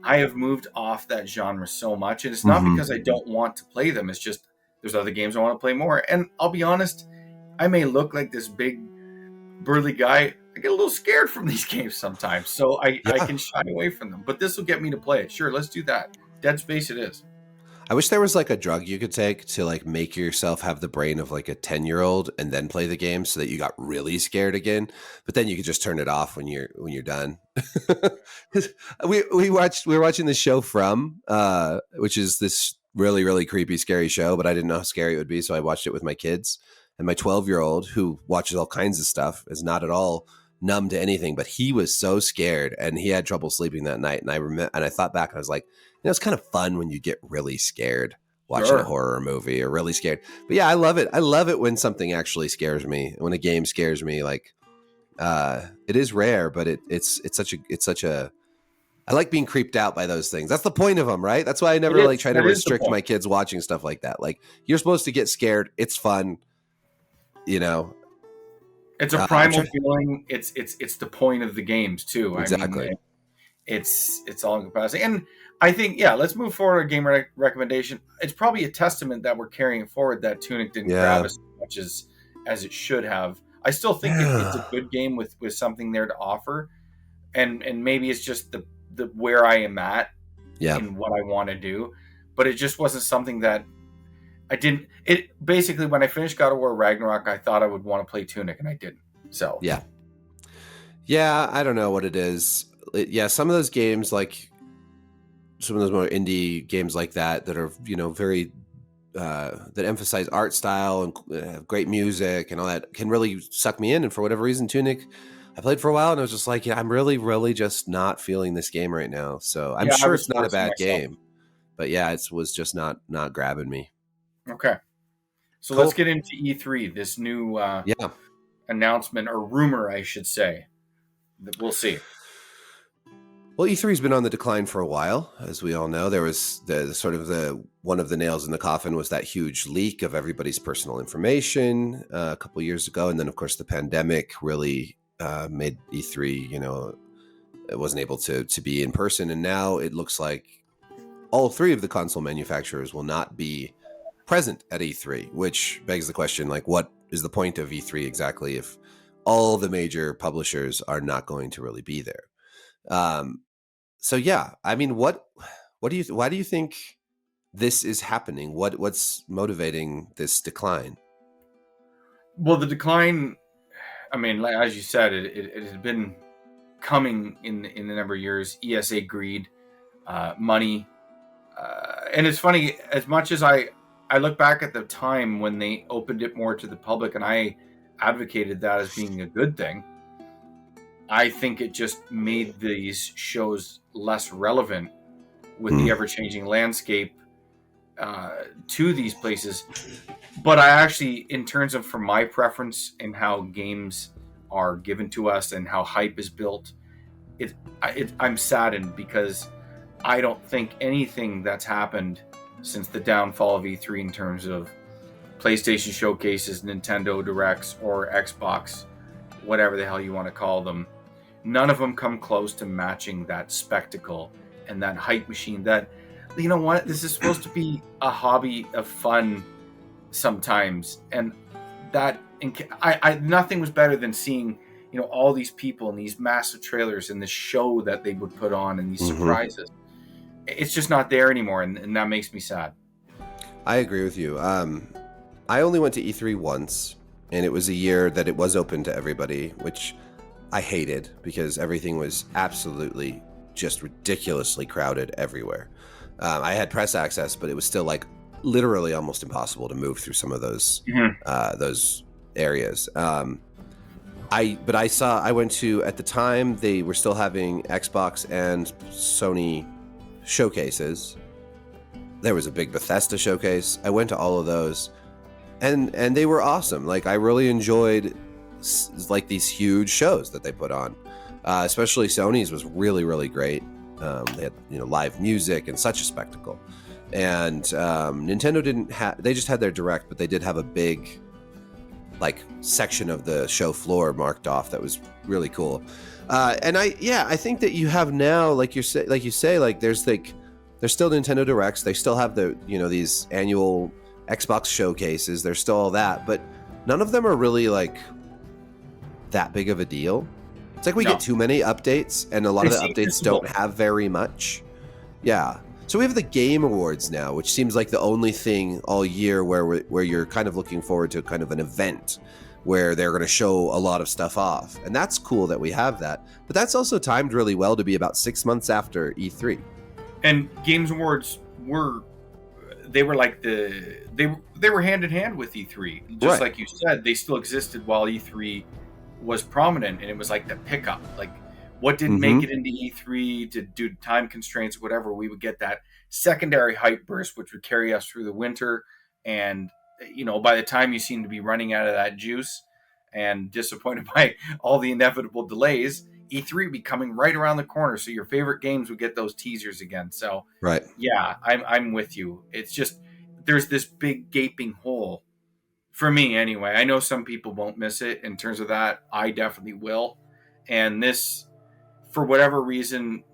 I have moved off that genre so much, and it's not because I don't want to play them, it's just there's other games I want to play more, and I'll be honest... I may look like this big, burly guy. I get a little scared from these games sometimes, so I can shy away from them. But this will get me to play it. Sure, let's do that. Dead Space it is. I wish there was like a drug you could take to like make yourself have the brain of like a 10-year-old and then play the game so that you got really scared again. But then you could just turn it off when you're done. we were watching the show From, which is this really, really creepy, scary show, but I didn't know how scary it would be, so I watched it with my kids. And my 12-year-old, who watches all kinds of stuff, is not at all numb to anything. But he was so scared, and he had trouble sleeping that night. And I thought back, and I was like, it's kind of fun when you get really scared watching a horror movie or really scared. But yeah, I love it. I love it when something actually scares me. When a game scares me, like it is rare, but it's such a. I like being creeped out by those things. That's the point of them, right? That's why I never try to restrict my kids watching stuff like that. Like, you're supposed to get scared. It's fun. It's a primal feeling. It's the point of the games too. Exactly. I mean, it's all encompassing. And I think let's move forward. A game recommendation. It's probably a testament that we're carrying forward that Tunic didn't grab as much as it should have. I still think it's a good game with something there to offer, and maybe it's just the where I am at in what I want to do, but it just wasn't something that. I didn't. It basically, when I finished God of War Ragnarok, I thought I would want to play Tunic, and I didn't. So yeah. I don't know what it is. Some of those games, like some of those more indie games like that are very that emphasize art style and great music and all that, can really suck me in. And for whatever reason, Tunic, I played for a while, and I was just like, I'm really, really just not feeling this game right now. So I'm sure it's not a bad game, but it was just not grabbing me. Okay. So let's get into E3, this new announcement, or rumor, I should say. We'll see. Well, E3's been on the decline for a while, as we all know. There was the sort of the one of the nails in the coffin was that huge leak of everybody's personal information a couple of years ago, and then of course the pandemic really made E3, it wasn't able to be in person, and now it looks like all three of the console manufacturers will not be present at E3, which begs the question, like, what is the point of E3 exactly if all the major publishers are not going to really be there? So yeah, I mean, why do you think this is happening? What's motivating this decline? Well, the decline, I mean, as you said, it had been coming in the number of years. ESA greed, money, and it's funny. As much as I look back at the time when they opened it more to the public, and I advocated that as being a good thing, I think it just made these shows less relevant with the ever-changing landscape to these places. But I actually, in terms of for my preference and how games are given to us and how hype is built, I'm saddened because I don't think anything that's happened since the downfall of E3 in terms of PlayStation showcases, Nintendo Directs, or Xbox, whatever the hell you want to call them, none of them come close to matching that spectacle and that hype machine. That, you know what, this is supposed to be a hobby of fun sometimes, and that I nothing was better than seeing all these people in these massive trailers and the show that they would put on and these surprises. It's just not there anymore, and that makes me sad. I agree with you. I only went to E3 once, and it was a year that it was open to everybody, which I hated because everything was absolutely just ridiculously crowded everywhere. I had press access, but it was still like literally almost impossible to move through some of those areas. I went to, at the time they were still having Xbox and Sony showcases. There was a big Bethesda showcase. I went to all of those, and they were awesome. Like, I really enjoyed like these huge shows that they put on. Especially Sony's was really, really great. They had live music and such a spectacle. And Nintendo didn't have, they just had their Direct, but they did have a big like section of the show floor marked off that was really cool. And I think that you have now, like you say, there's still Nintendo Directs. They still have the these annual Xbox showcases. There's still all that, but none of them are really like that big of a deal. It's like we get too many updates, and a lot of the updates don't have very much. Yeah. So we have the Game Awards now, which seems like the only thing all year where you're kind of looking forward to kind of an event where they're going to show a lot of stuff off. And that's cool that we have that. But that's also timed really well to be about 6 months after E3. And Games Awards were like they were hand in hand with E3. Just like you said, they still existed while E3 was prominent, and it was like the pickup. Like, what didn't make it into E3 due to time constraints or whatever, we would get that secondary hype burst, which would carry us through the winter. And, by the time you seem to be running out of that juice and disappointed by all the inevitable delays, E3 would be coming right around the corner. So your favorite games would get those teasers again. So, yeah, I'm with you. It's just, there's this big gaping hole for me anyway. I know some people won't miss it in terms of that. I definitely will. And this, for whatever reason,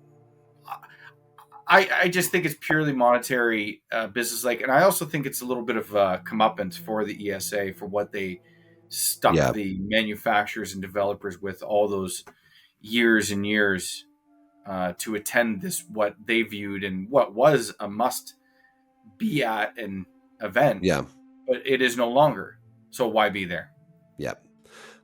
I just think it's purely monetary business-like. And I also think it's a little bit of comeuppance for the ESA for what they stuck the manufacturers and developers with all those years and years to attend this, what they viewed and what was a must-be at an event. Yeah. But it is no longer. So why be there? Yeah.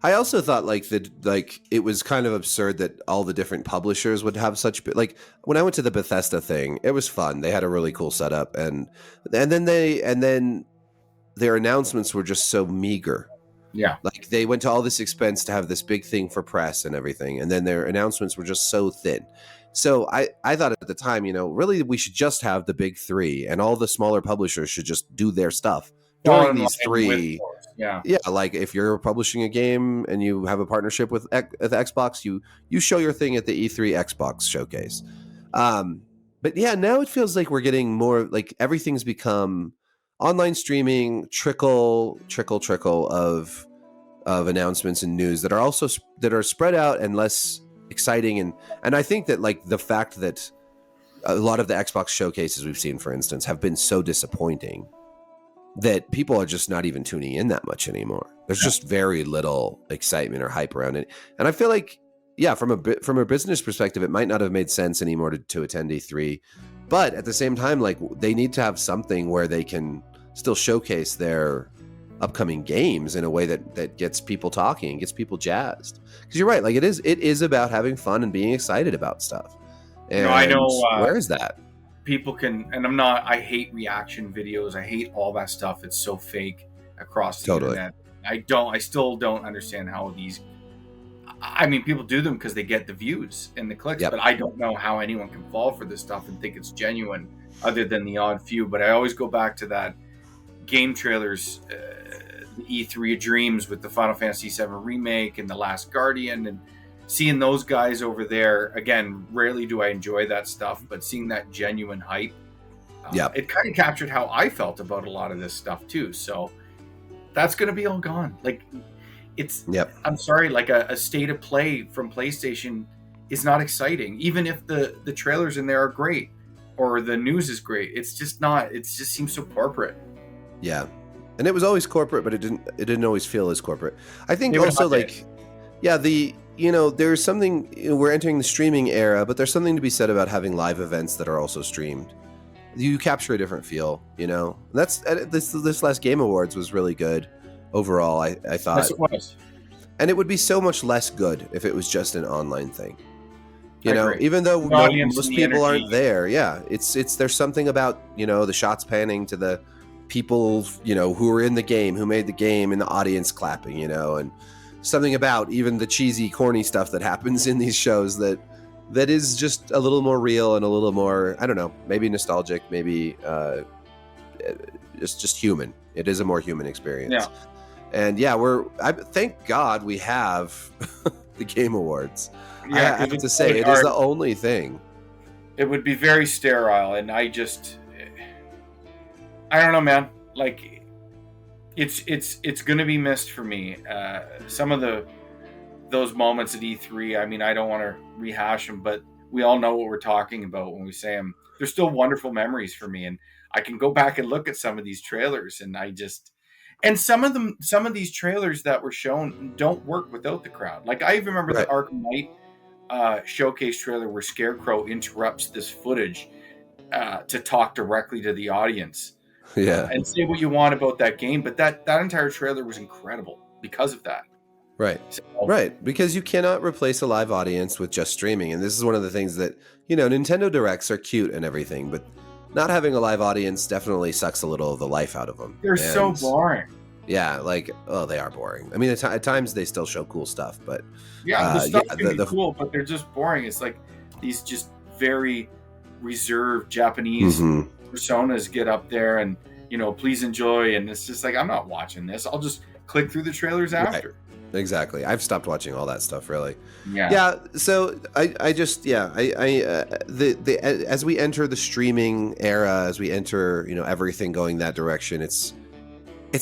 I also thought it was kind of absurd that all the different publishers would have such, like, when I went to the Bethesda thing, it was fun. They had a really cool setup, and then their announcements were just so meager. Yeah. Like, they went to all this expense to have this big thing for press and everything, and then their announcements were just so thin. So I thought at the time, really we should just have the big three, and all the smaller publishers should just do their stuff during these three. Yeah. yeah, like if you're publishing a game and you have a partnership with Xbox, you show your thing at the E3 Xbox showcase. But yeah, now it feels like we're getting more like everything's become online streaming, trickle of announcements and news that are also that are spread out and less exciting, and I think that like the fact that a lot of the Xbox showcases we've seen, for instance, have been so disappointing that people are just not even tuning in that much anymore. There's just very little excitement or hype around it, and I feel like, yeah, from a business perspective, it might not have made sense anymore to attend E3, but at the same time, like they need to have something where they can still showcase their upcoming games in a way that gets people talking, gets people jazzed. Because you're right, like it is about having fun and being excited about stuff. And I know where is that? People can, and I hate reaction videos. I hate all that stuff. It's so fake across the internet. I still don't understand how these, I mean, people do them because they get the views and the clicks, but I don't know how anyone can fall for this stuff and think it's genuine other than the odd few. But I always go back to that game trailers, the E3 of Dreams with the Final Fantasy VII Remake and The Last Guardian, and seeing those guys over there, again, rarely do I enjoy that stuff, but seeing that genuine hype, it kind of captured how I felt about a lot of this stuff too. So that's going to be all gone. Like I'm sorry, like a state of play from PlayStation is not exciting, even if the trailers in there are great or the news is great. It's just not. It just seems so corporate. Yeah, and it was always corporate, but it didn't always feel as corporate. I think also like, there's something, we're entering the streaming era, but there's something to be said about having live events that are also streamed. You capture a different feel, and that's this last Game Awards was really good overall. I thought. Yes, it was. And it would be so much less good if it was just an online thing. Even though most people aren't there. Yeah, it's there's something about the shots panning to the people who are in the game, who made the game, and the audience clapping, and something about even the cheesy, corny stuff that happens in these shows that is just a little more real and a little more, I don't know, maybe nostalgic, maybe just human. It is a more human experience. Yeah. And thank God we have the Game Awards. Yeah, I have to say, it is the only thing. It would be very sterile, and I don't know, man. Like, it's going to be missed for me. Some of those moments at E3, I mean, I don't want to rehash them, but we all know what we're talking about when we say them. They're still wonderful memories for me, and I can go back and look at some of these trailers, and some of these trailers that were shown don't work without the crowd. Like, I even remember the Arkham Knight showcase trailer where Scarecrow interrupts this footage to talk directly to the audience. And say what you want about that game, but that entire trailer was incredible because of that. Right, because you cannot replace a live audience with just streaming, and this is one of the things that Nintendo Directs are cute and everything, but not having a live audience definitely sucks a little of the life out of them. They're so boring. Yeah, like, they are boring. I mean, at times they still show cool stuff, but the stuff can be cool, but they're just boring. It's like these just very reserved Japanese personas get up there and please enjoy, and it's just like, I'm not watching this. I'll just click through the trailers after. Exactly. I've stopped watching all that stuff, really. Yeah. So as we enter the streaming era, as we enter everything going that direction, it's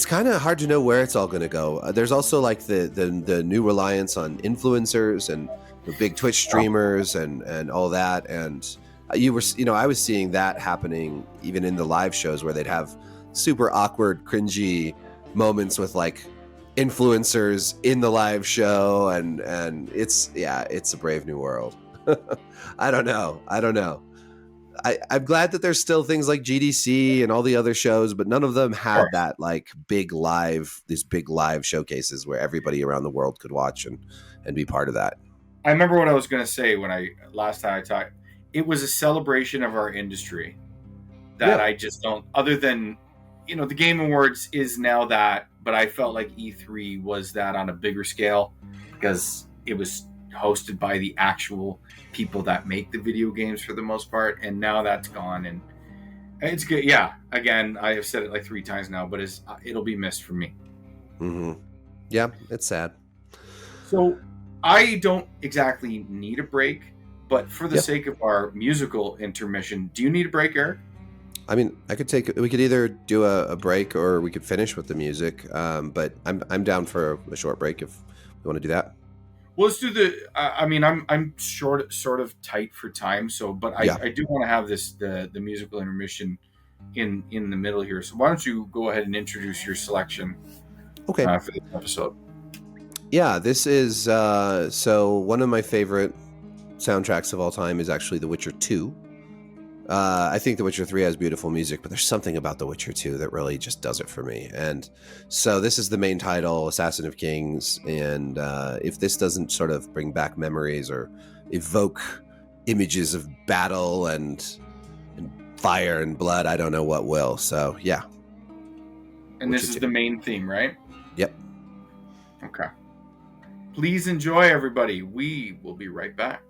kind of hard to know where it's all going to go. There's also like the new reliance on influencers and the big Twitch streamers and all that, and I was seeing that happening even in the live shows where they'd have super awkward, cringy moments with like influencers in the live show, and it's a brave new world. I don't know. I'm glad that there's still things like GDC and all the other shows, but none of them had that like these big live showcases where everybody around the world could watch and be part of that. I remember what I was going to say when last time I talked. It was a celebration of our industry that I just don't, other than, the Game Awards is now that, but I felt like E3 was that on a bigger scale because it was hosted by the actual people that make the video games for the most part. And now that's gone, and it's good. Yeah. Again, I have said it like 3 times now, but it'll be missed for me. Mm-hmm. Yeah, it's sad. So I don't exactly need a break, but for the Yeah. sake of our musical intermission, do you need a break, Eric? I mean, we could either do a break or we could finish with the music. But I'm down for a short break if you want to do that. Well, let's do the. I mean, I'm sort of tight for time. So, but Yeah. I do want to have the musical intermission in the middle here. So, why don't you go ahead and introduce your selection Okay. for this episode? Yeah, this is so one of my favorite soundtracks of all time is actually The Witcher 2. I think The Witcher 3 has beautiful music, but there's something about The Witcher 2 that really just does it for me. And so this is the main title, Assassin of Kings. And if this doesn't sort of bring back memories or evoke images of battle and fire and blood, I don't know what will. So, yeah. And Witcher this is 2. the main theme, right? Yep. Okay. Please enjoy, everybody. We will be right back.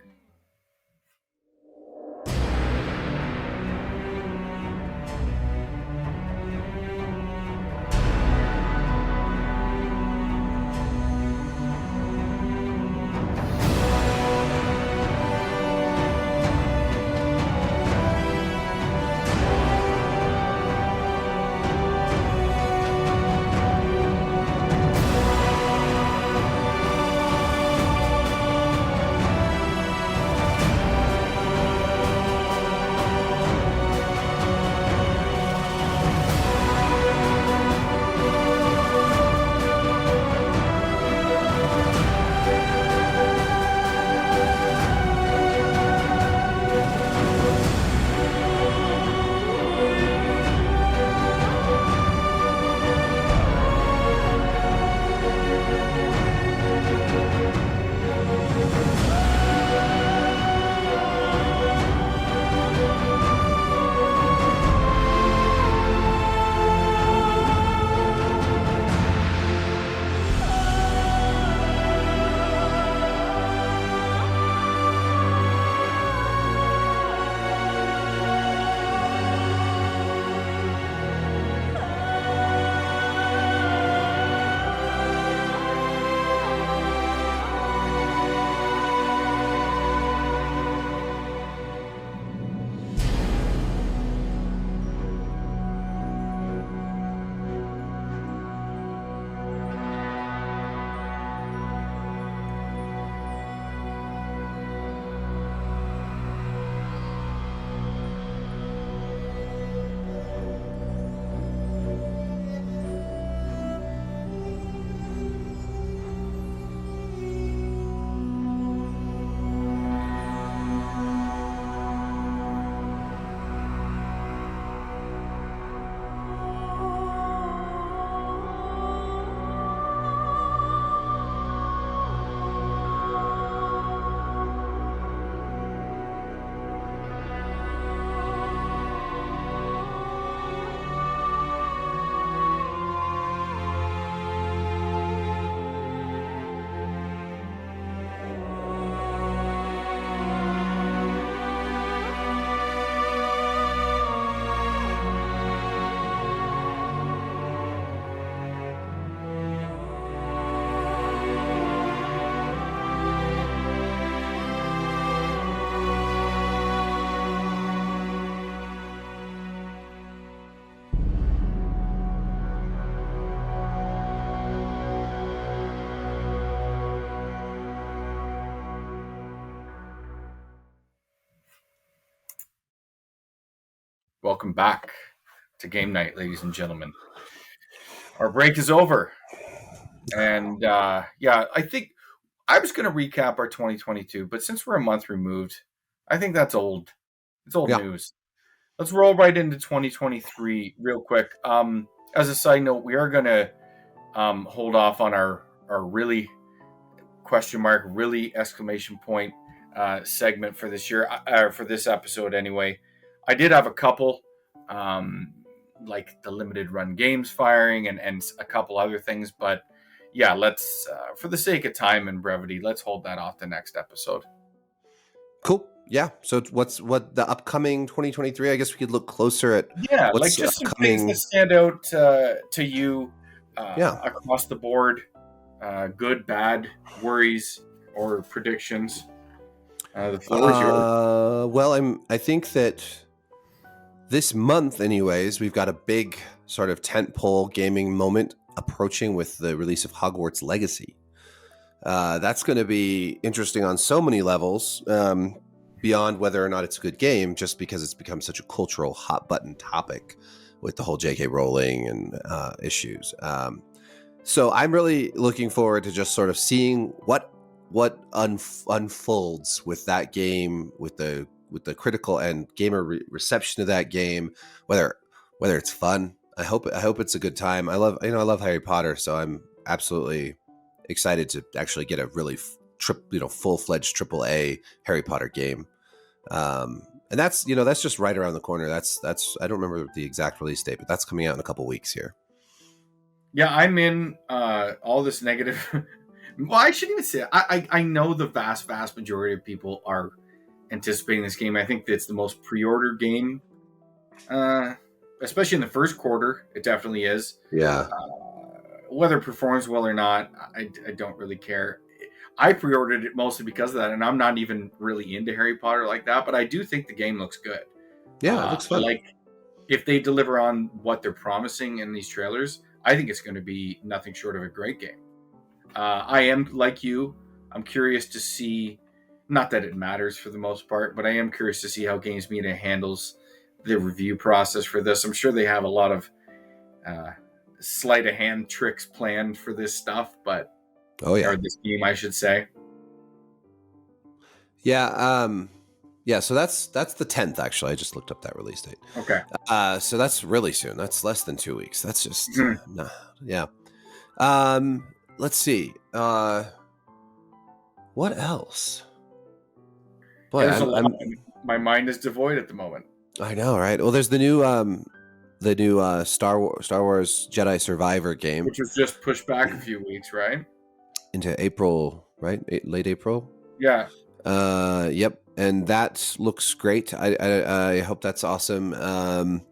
Welcome back to Game Night, ladies and gentlemen. Our break is over. And yeah, I think I was going to recap our 2022, but since we're a month removed, I think that's old. It's old Yeah. news. Let's roll right into 2023 real quick. As a side note, we are going to hold off on our really question mark, really exclamation point segment for this year, for this episode anyway. I did have a couple, like the limited run games firing and a couple other things, but yeah, let's, for the sake of time and brevity, let's hold that off the next episode. Cool. Yeah. So what the upcoming 2023? I guess we could look closer at like just upcoming. some things that stand out to you Yeah. across the board, good, bad, worries, or predictions. The floor is yours. Well, I think that this month, anyways, we've got a big sort of tentpole gaming moment approaching with the release of Hogwarts Legacy. That's going to be interesting on so many levels, beyond whether or not it's a good game, just because it's become such a cultural hot button topic with the whole J.K. Rowling and issues. So I'm really looking forward to just sort of seeing what unfolds with that game, with the critical and gamer reception of that game, whether it's fun. I hope it's a good time. I love Harry Potter, so I'm absolutely excited to actually get a really full-fledged AAA Harry Potter game. And that's just right around the corner. That's I don't remember the exact release date, but that's coming out in a couple weeks here. Yeah, I'm in all this negative. Well, I shouldn't even say it. I know the vast majority of people are anticipating this game. I think it's the most pre-ordered game, especially in the first quarter. It definitely is. Yeah. Whether it performs well or not, I don't really care. I pre-ordered it mostly because of that, and I'm not even really into Harry Potter like that, but I do think the game looks good. Yeah, it looks fun. If they deliver on what they're promising in these trailers, I think it's going to be nothing short of a great game. I am, like you, I'm curious to see, not that it matters for the most part, but I am curious to see how Games Media handles the review process for this. I'm sure they have a lot of sleight of hand tricks planned for this stuff, but or this game, I should say. Yeah, yeah. So that's the 10th. Actually, I just looked up that release date. Okay. So that's really soon. That's less than 2 weeks. That's just no. Yeah. Let's see. What else? Boy, my mind is devoid at the moment. I know, right? Well, there's the new Star Wars Jedi Survivor game, which was just pushed back a few weeks, right? Into April, right? Late April. Yeah. Yep. And that looks great. I hope that's awesome.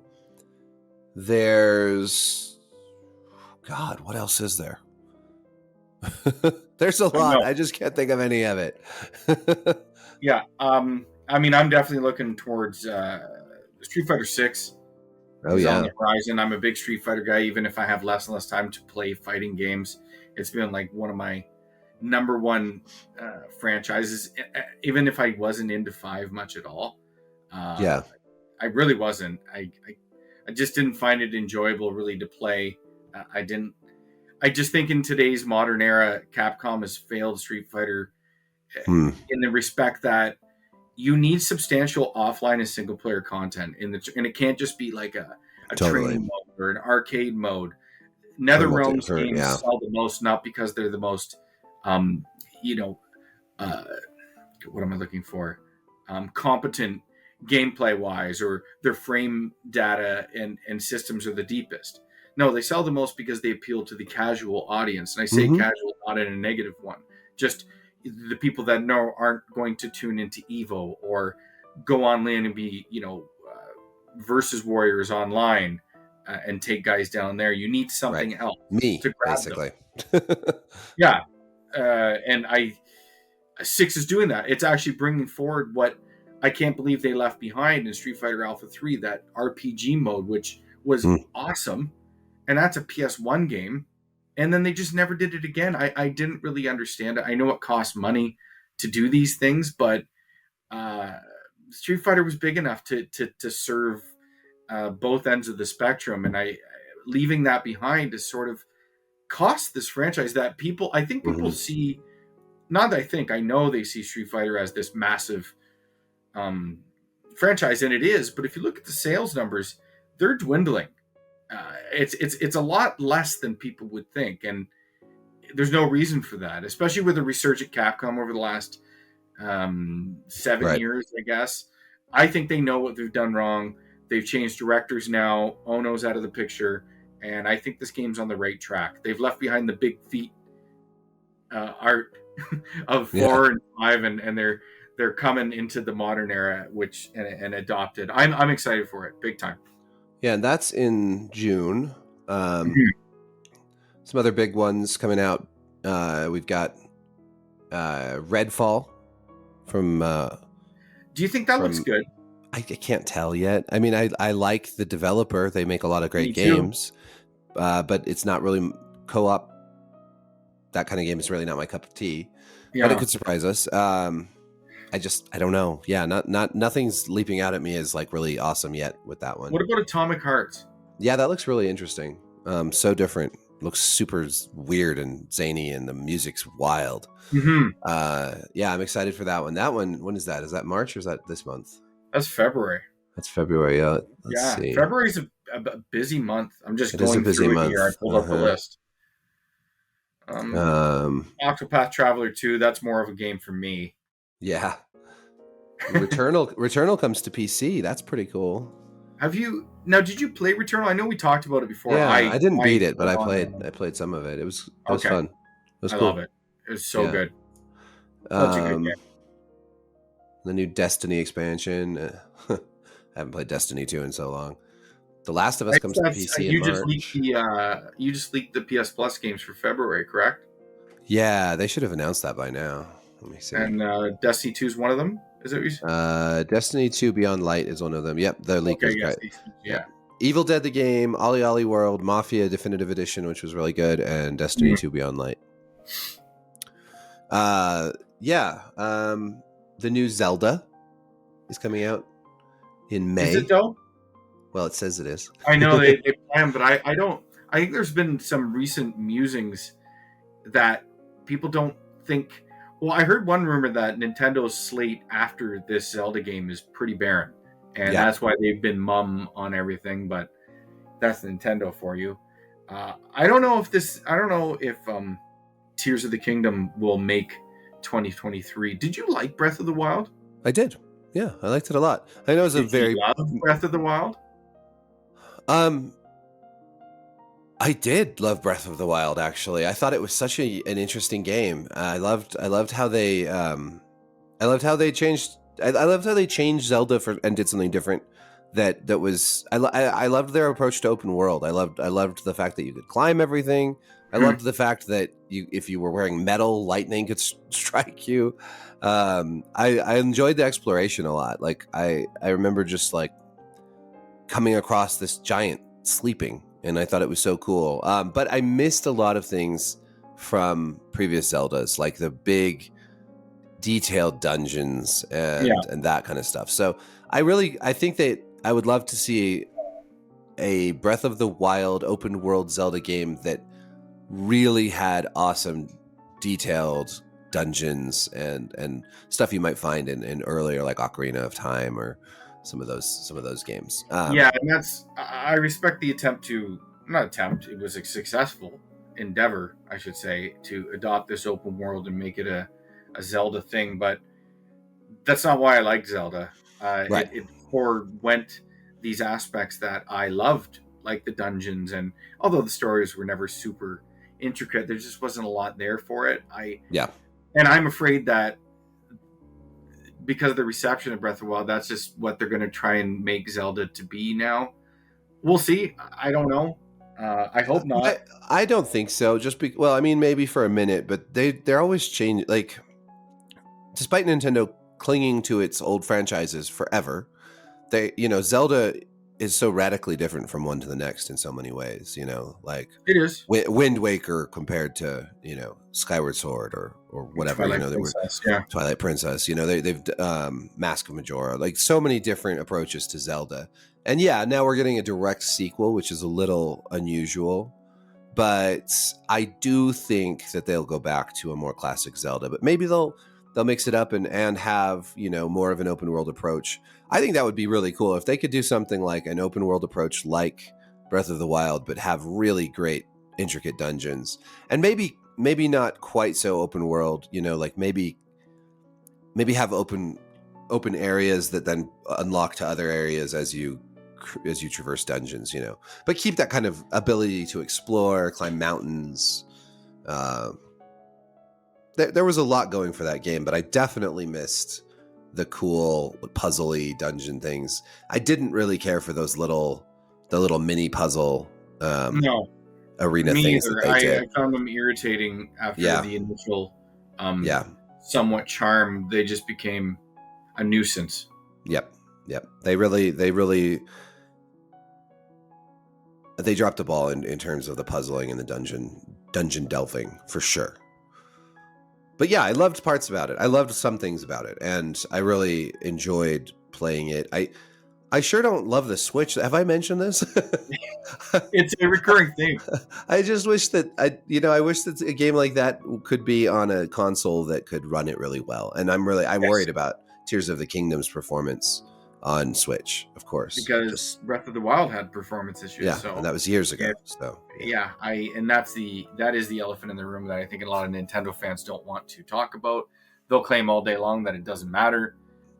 There's, God, what else is there? There's a lot. I just can't think of any of it. Yeah. I mean, I'm definitely looking towards Street Fighter 6. Oh, yeah. On the horizon. I'm a big Street Fighter guy, even if I have less and less time to play fighting games. It's been like one of my number one franchises, even if I wasn't into 5 much at all. Yeah. I really wasn't. I just didn't find it enjoyable really to play. I just think in today's modern era, Capcom has failed Street Fighter in the respect that you need substantial offline and single player content and it can't just be like a training mode or an arcade mode. NetherRealm's games sell the most, not because they're the most, what am I looking for? Competent gameplay wise, or their frame data and systems are the deepest. No, they sell the most because they appeal to the casual audience. And I say casual not in a negative one. Just the people that aren't going to tune into Evo or go online and be, versus warriors online and take guys down there. You need something else. To grab basically. Yeah. And 6 is doing that. It's actually bringing forward what I can't believe they left behind in Street Fighter Alpha 3, that RPG mode, which was awesome. And that's a PS1 game. And then they just never did it again. I didn't really understand it. I know it costs money to do these things, but Street Fighter was big enough to serve both ends of the spectrum. And leaving that behind is sort of cost this franchise that people see, not that I know they see Street Fighter as this massive franchise, and it is. But if you look at the sales numbers, they're dwindling. It's a lot less than people would think, and there's no reason for that, especially with the resurgent Capcom over the last 7 years, I guess. I think they know what they've done wrong. They've changed directors now. Ono's out of the picture, and I think this game's on the right track. They've left behind the big feet art of 4 and 5, and they're coming into the modern era, and adopted. I'm excited for it, big time. Yeah, and that's in June. Some other big ones coming out. We've got Redfall from. Do you think that looks good? I can't tell yet. I mean, I like the developer. They make a lot of great games, but it's not really co-op. That kind of game is really not my cup of tea. Yeah. But it could surprise us. I don't know. Yeah, nothing's leaping out at me as like really awesome yet with that one. What about Atomic Hearts? Yeah, that looks really interesting. So different. Looks super weird and zany, and the music's wild. Mm-hmm. Yeah, I'm excited for that one. That one, when is that? Is that March or is that this month? That's February. That's February. Let's see. February's a busy month. I'm just going through it here. I pulled up the list. Octopath Traveler 2, that's more of a game for me. Yeah. Returnal comes to PC. That's pretty cool. Did you play Returnal? I know we talked about it before. Yeah, I didn't beat it, but I played some of it. It was fun. It was cool. I love it. It was so good. Such a good game. The new Destiny expansion. I haven't played Destiny 2 in so long. The Last of Us comes to PC in March. You just leaked the PS Plus games for February, correct? Yeah, they should have announced that by now. Let me see. And Destiny 2 is one of them? Is it what you said? Destiny 2 Beyond Light is one of them. Yep, the leak was great. Yeah. Evil Dead the game, Ollie Ollie World, Mafia Definitive Edition, which was really good, and Destiny 2 Beyond Light. The new Zelda is coming out in May. Is it though? Well, it says it is. I know they plan, but I don't. I think there's been some recent musings that people don't think. Well, I heard one rumor that Nintendo's slate after this Zelda game is pretty barren, and that's why they've been mum on everything. But that's Nintendo for you. I don't know if Tears of the Kingdom will make 2023. Did you like Breath of the Wild? I did. Yeah, I liked it a lot. I know it was Did you love Breath of the Wild? I did love Breath of the Wild. Actually, I thought it was such an interesting game. I loved how they changed. I loved how they changed Zelda and did something different. That was I loved their approach to open world. I loved the fact that you could climb everything. I loved the fact that if you were wearing metal, lightning could strike you. I enjoyed the exploration a lot. Like I remember just like coming across this giant sleeping, and I thought it was so cool. But I missed a lot of things from previous Zeldas, like the big detailed dungeons and that kind of stuff. So I think that I would love to see a Breath of the Wild open world Zelda game that really had awesome detailed dungeons and stuff you might find in earlier, like Ocarina of Time or some of those games. And I respect the it was a successful endeavor, I should say, to adopt this open world and make it a Zelda thing, but that's not why I liked Zelda. It forewent these aspects that I loved, like the dungeons, and although the stories were never super intricate, there just wasn't a lot there for it. And I'm afraid that because of the reception of Breath of the Wild, that's just what they're going to try and make Zelda to be now. We'll see. I don't know. I hope not. I don't think so. I mean, maybe for a minute, but they're always changing. Like, despite Nintendo clinging to its old franchises forever, Zelda is so radically different from one to the next in so many ways. Like it is Wind Waker compared to Skyward Sword or whatever. Twilight Princess. They've Mask of Majora. Like so many different approaches to Zelda. And now we're getting a direct sequel, which is a little unusual. But I do think that they'll go back to a more classic Zelda. But maybe they'll mix it up and have more of an open world approach. I think that would be really cool if they could do something like an open world approach like Breath of the Wild, but have really great intricate dungeons, and maybe not quite so open world. Like maybe have open areas that then unlock to other areas as you traverse dungeons. But keep that kind of ability to explore, climb mountains. There was a lot going for that game, but I definitely missed the cool puzzly dungeon things. I didn't really care for the little mini puzzle arena Me things that either. they I did. found them irritating after the initial Yeah. somewhat charm. They just became a nuisance. Yep. They dropped the ball in terms of the puzzling and the dungeon delving for sure. But yeah, I loved parts about it. I loved some things about it, and I really enjoyed playing it. I sure don't love the Switch. Have I mentioned this? It's a recurring theme. I just wish that I wish that a game like that could be on a console that could run it really well. And I'm worried about Tears of the Kingdom's performance on Switch, of course, because Breath of the Wild had performance issues. Yeah, so and that was years ago. That is the elephant in the room that I think a lot of Nintendo fans don't want to talk about. They'll claim all day long that it doesn't matter.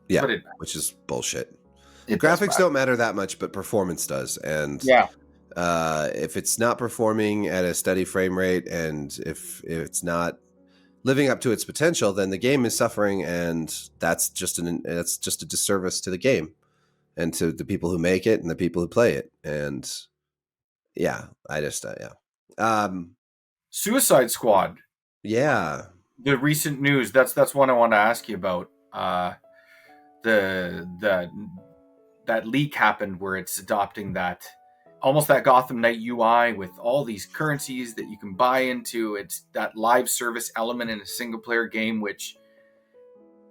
Yeah, which is bullshit. It Graphics don't matter that much, but performance does. And if it's not performing at a steady frame rate, and if it's not living up to its potential, then the game is suffering, and that's just a disservice to the game and to the people who make it and the people who play it. And Suicide Squad. Yeah, the recent news. That's one I want to ask you about. That leak happened where it's adopting that almost that Gotham Knight UI with all these currencies that you can buy into. It's that live service element in a single player game, which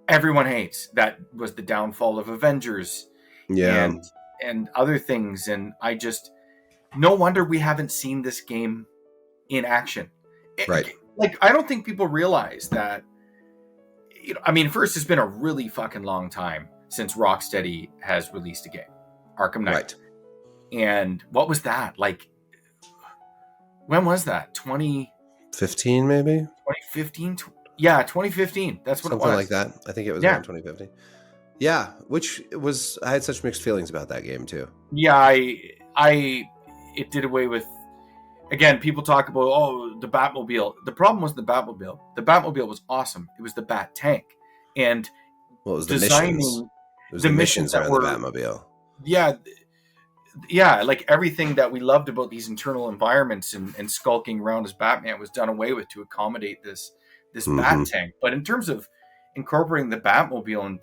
everyone hates. That was the downfall of Avengers and other things. And no wonder we haven't seen this game in action. Right. I don't think people realize that, first, it's been a really fucking long time since Rocksteady has released a game, Arkham Knight. Right. And what was that? When was that? 2015, maybe? 2015? Yeah, 2015. That's what Something it was. like that. I think it was around 2015. Yeah, I had such mixed feelings about that game too. Yeah, it did away with, again, people talk about, the Batmobile. The problem was the Batmobile. The Batmobile was awesome. It was the Bat Tank. And what was the missions? It was the missions around the Batmobile. Yeah, everything that we loved about these internal environments and skulking around as Batman was done away with to accommodate this Bat Tank. But in terms of incorporating the Batmobile and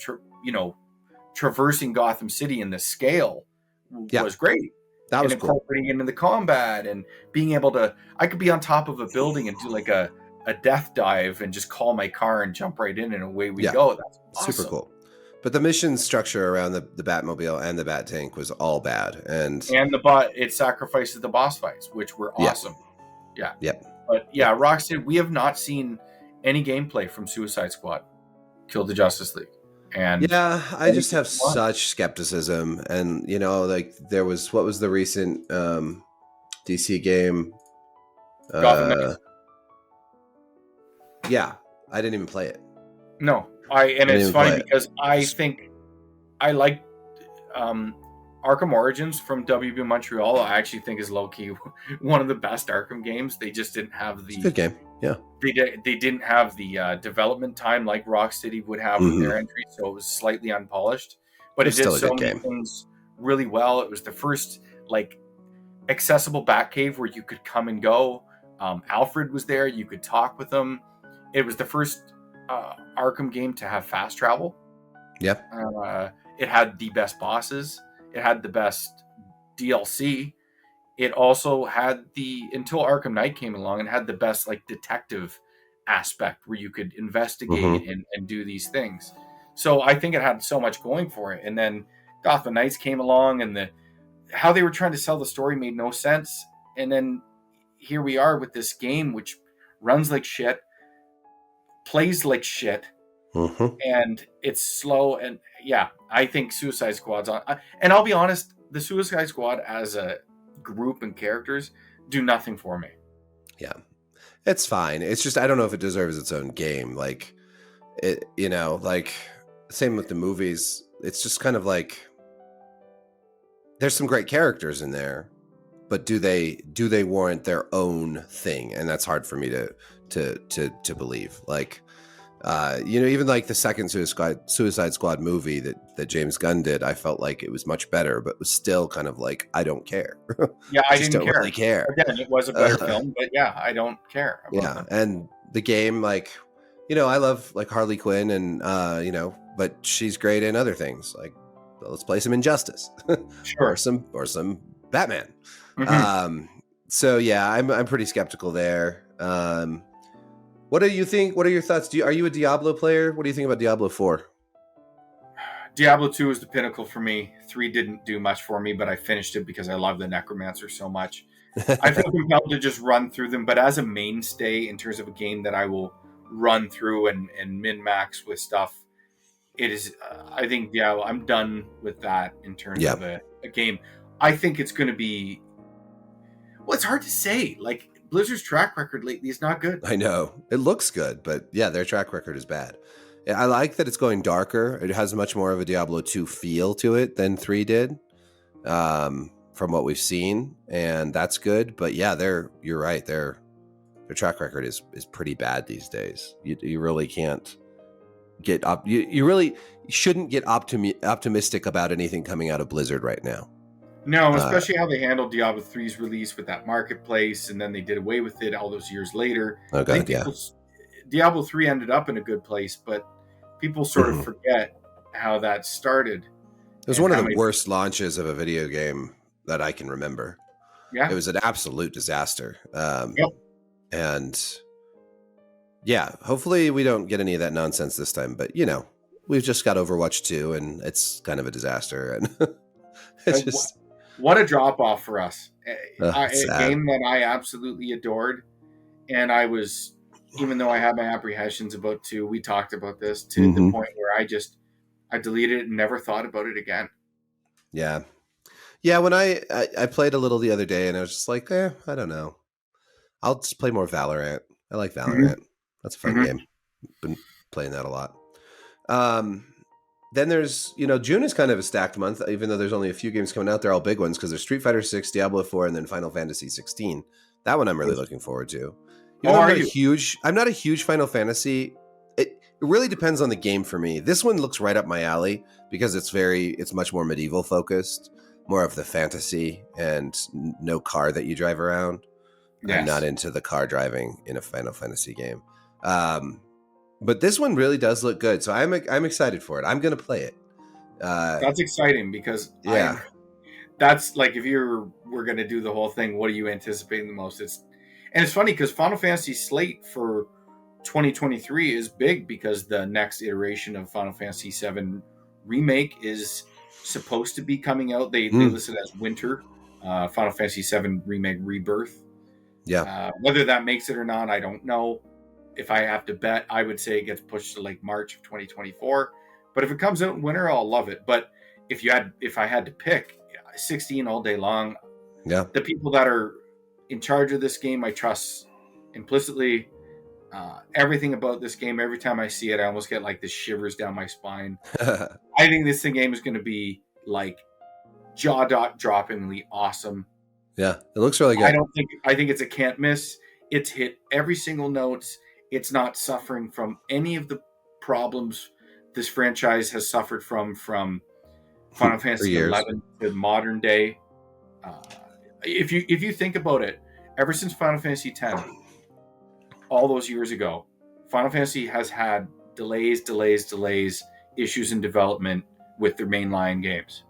traversing Gotham City in the scale was great. That was incorporating it into the combat and being able to, I could be on top of a building and do a death dive and just call my car and jump right in and away we go. That's awesome. Super cool. But the mission structure around the Batmobile and the Bat Tank was all bad, and it sacrifices the boss fights, which were awesome. Yeah. Yep. But Rocksteady, we have not seen any gameplay from Suicide Squad, Kill the Justice League. And I just have such skepticism, and there was, what was the recent DC game? Gotham Knights. I didn't even play it. No, it's funny because I think I like Arkham Origins from WB Montreal. I actually think is low key one of the best Arkham games. They just didn't have it's a good game. Yeah, they didn't have the development time like Rocksteady would have with their entry, so it was slightly unpolished. But it did so many things really well. It was the first accessible Batcave where you could come and go. Alfred was there; you could talk with him. It was the first Arkham game to have fast travel. Yep. It had the best bosses. It had the best DLC. It also had until Arkham Knight came along, and had the best detective aspect where you could investigate and do these things. So I think it had so much going for it. And then Gotham Knights came along, and how they were trying to sell the story made no sense. And then here we are with this game which runs like shit, plays like shit, and it's slow. And I think Suicide Squad's on. And I'll be honest, the Suicide Squad as a group and characters do nothing for me. Yeah, it's fine. It's just I don't know if it deserves its own game. Same with the movies. It's just kind of there's some great characters in there, but do they warrant their own thing? And that's hard for me to believe. Even like the second Suicide Squad movie that James Gunn did, I felt like it was much better, but was still kind of like, I don't care. Yeah, I I just didn't don't care. really care. Again, it was a better film, but yeah, I don't care about Yeah, them. and the game, like, I love like Harley Quinn, and but she's great in other things. Like, let's play some Injustice, or Sure. some Batman. Mm-hmm. So yeah, I'm pretty skeptical there. What do you think? What are your thoughts? Are you a Diablo player? What do you think about Diablo 4? Diablo 2 is the pinnacle for me. 3 didn't do much for me, but I finished it because I love the Necromancer so much. I feel compelled to just run through them, but as a mainstay in terms of a game that I will run through and min-max with stuff, it is, I think, Diablo, I'm done with that in terms Yeah. of a game. I think it's going to be, well, it's hard to say. Like, Blizzard's track record lately is not good. I know. It looks good, but yeah, their track record is bad. I like that it's going darker. It has much more of a Diablo 2 feel to it than 3 did, from what we've seen, and that's good. But yeah, you're right. Their track record is pretty bad these days. You really can't get up. You really shouldn't get optimistic about anything coming out of Blizzard right now. No, especially how they handled Diablo 3's release with that marketplace, and then they did away with it all those years later. Oh I god, think Diablo 3 ended up in a good place, but people sort of forget how that started. It was one of the worst launches of a video game that I can remember. Yeah. It was an absolute disaster. Yep. And yeah, hopefully we don't get any of that nonsense this time. But we've just got Overwatch 2, and it's kind of a disaster. And it's just what a drop off for us. A sad. game that I absolutely adored, and I was, even though I had my apprehensions about 2, we talked about this to the point where I deleted it and never thought about it again. Yeah. Yeah, when I played a little the other day, and I was just like, I don't know. I'll just play more Valorant. I like Valorant. Mm-hmm. That's a fun game. Been playing that a lot. Then there's, June is kind of a stacked month, even though there's only a few games coming out. They're all big ones because there's Street Fighter 6, Diablo 4, and then Final Fantasy 16. That one I'm really looking forward to. I'm not a huge Final Fantasy. It really depends on the game for me. This one looks right up my alley because it's much more medieval focused, more of the fantasy, and no car that you drive around. Yes. I'm not into the car driving in a Final Fantasy game. But this one really does look good, so I'm excited for it. I'm going to play it. That's exciting because that's like, if we're going to do the whole thing, what are you anticipating the most? It's funny because Final Fantasy slate for 2023 is big because the next iteration of Final Fantasy VII Remake is supposed to be coming out. They list it as winter. Final Fantasy VII Remake Rebirth. Yeah. Whether that makes it or not, I don't know. If I have to bet, I would say it gets pushed to like March of 2024. But if it comes out in winter, I'll love it. But if I had to pick, 16 all day long. Yeah. The people that are in charge of this game, I trust implicitly. Everything about this game, every time I see it, I almost get like the shivers down my spine. I think this game is going to be like jaw-droppingly awesome. Yeah, it looks really good. I think it's a can't miss. It's hit every single note. It's not suffering from any of the problems this franchise has suffered from Final Fantasy XI to modern day. If you think about it, ever since Final Fantasy X, all those years ago, Final Fantasy has had delays, issues in development with their mainline games.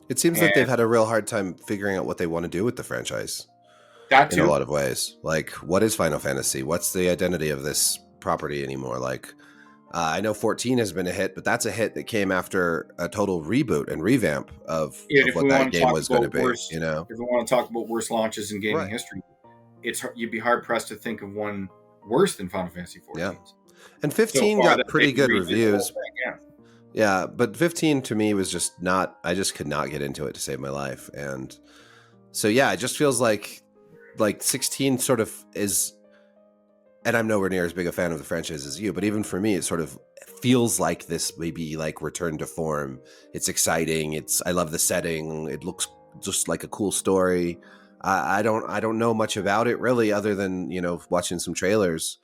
It seems that they've had a real hard time figuring out what they want to do with the franchise. That too. In a lot of ways. Like, what is Final Fantasy? What's the identity of this property anymore? Like, I know 14 has been a hit, but that's a hit that came after a total reboot and revamp of what that game was going to be. If we want to talk about worst launches in gaming history, you'd be hard pressed to think of one worse than Final Fantasy 14. Yeah. And 15 got pretty good reviews. Yeah, but 15 to me was just not, I just could not get into it to save my life. And so, yeah, it just feels like 16 sort of is, and I'm nowhere near as big a fan of the franchise as you, but even for me, it sort of feels like this maybe like return to form. It's exciting. I love the setting. It looks just like a cool story. I don't know much about it really, other than, watching some trailers.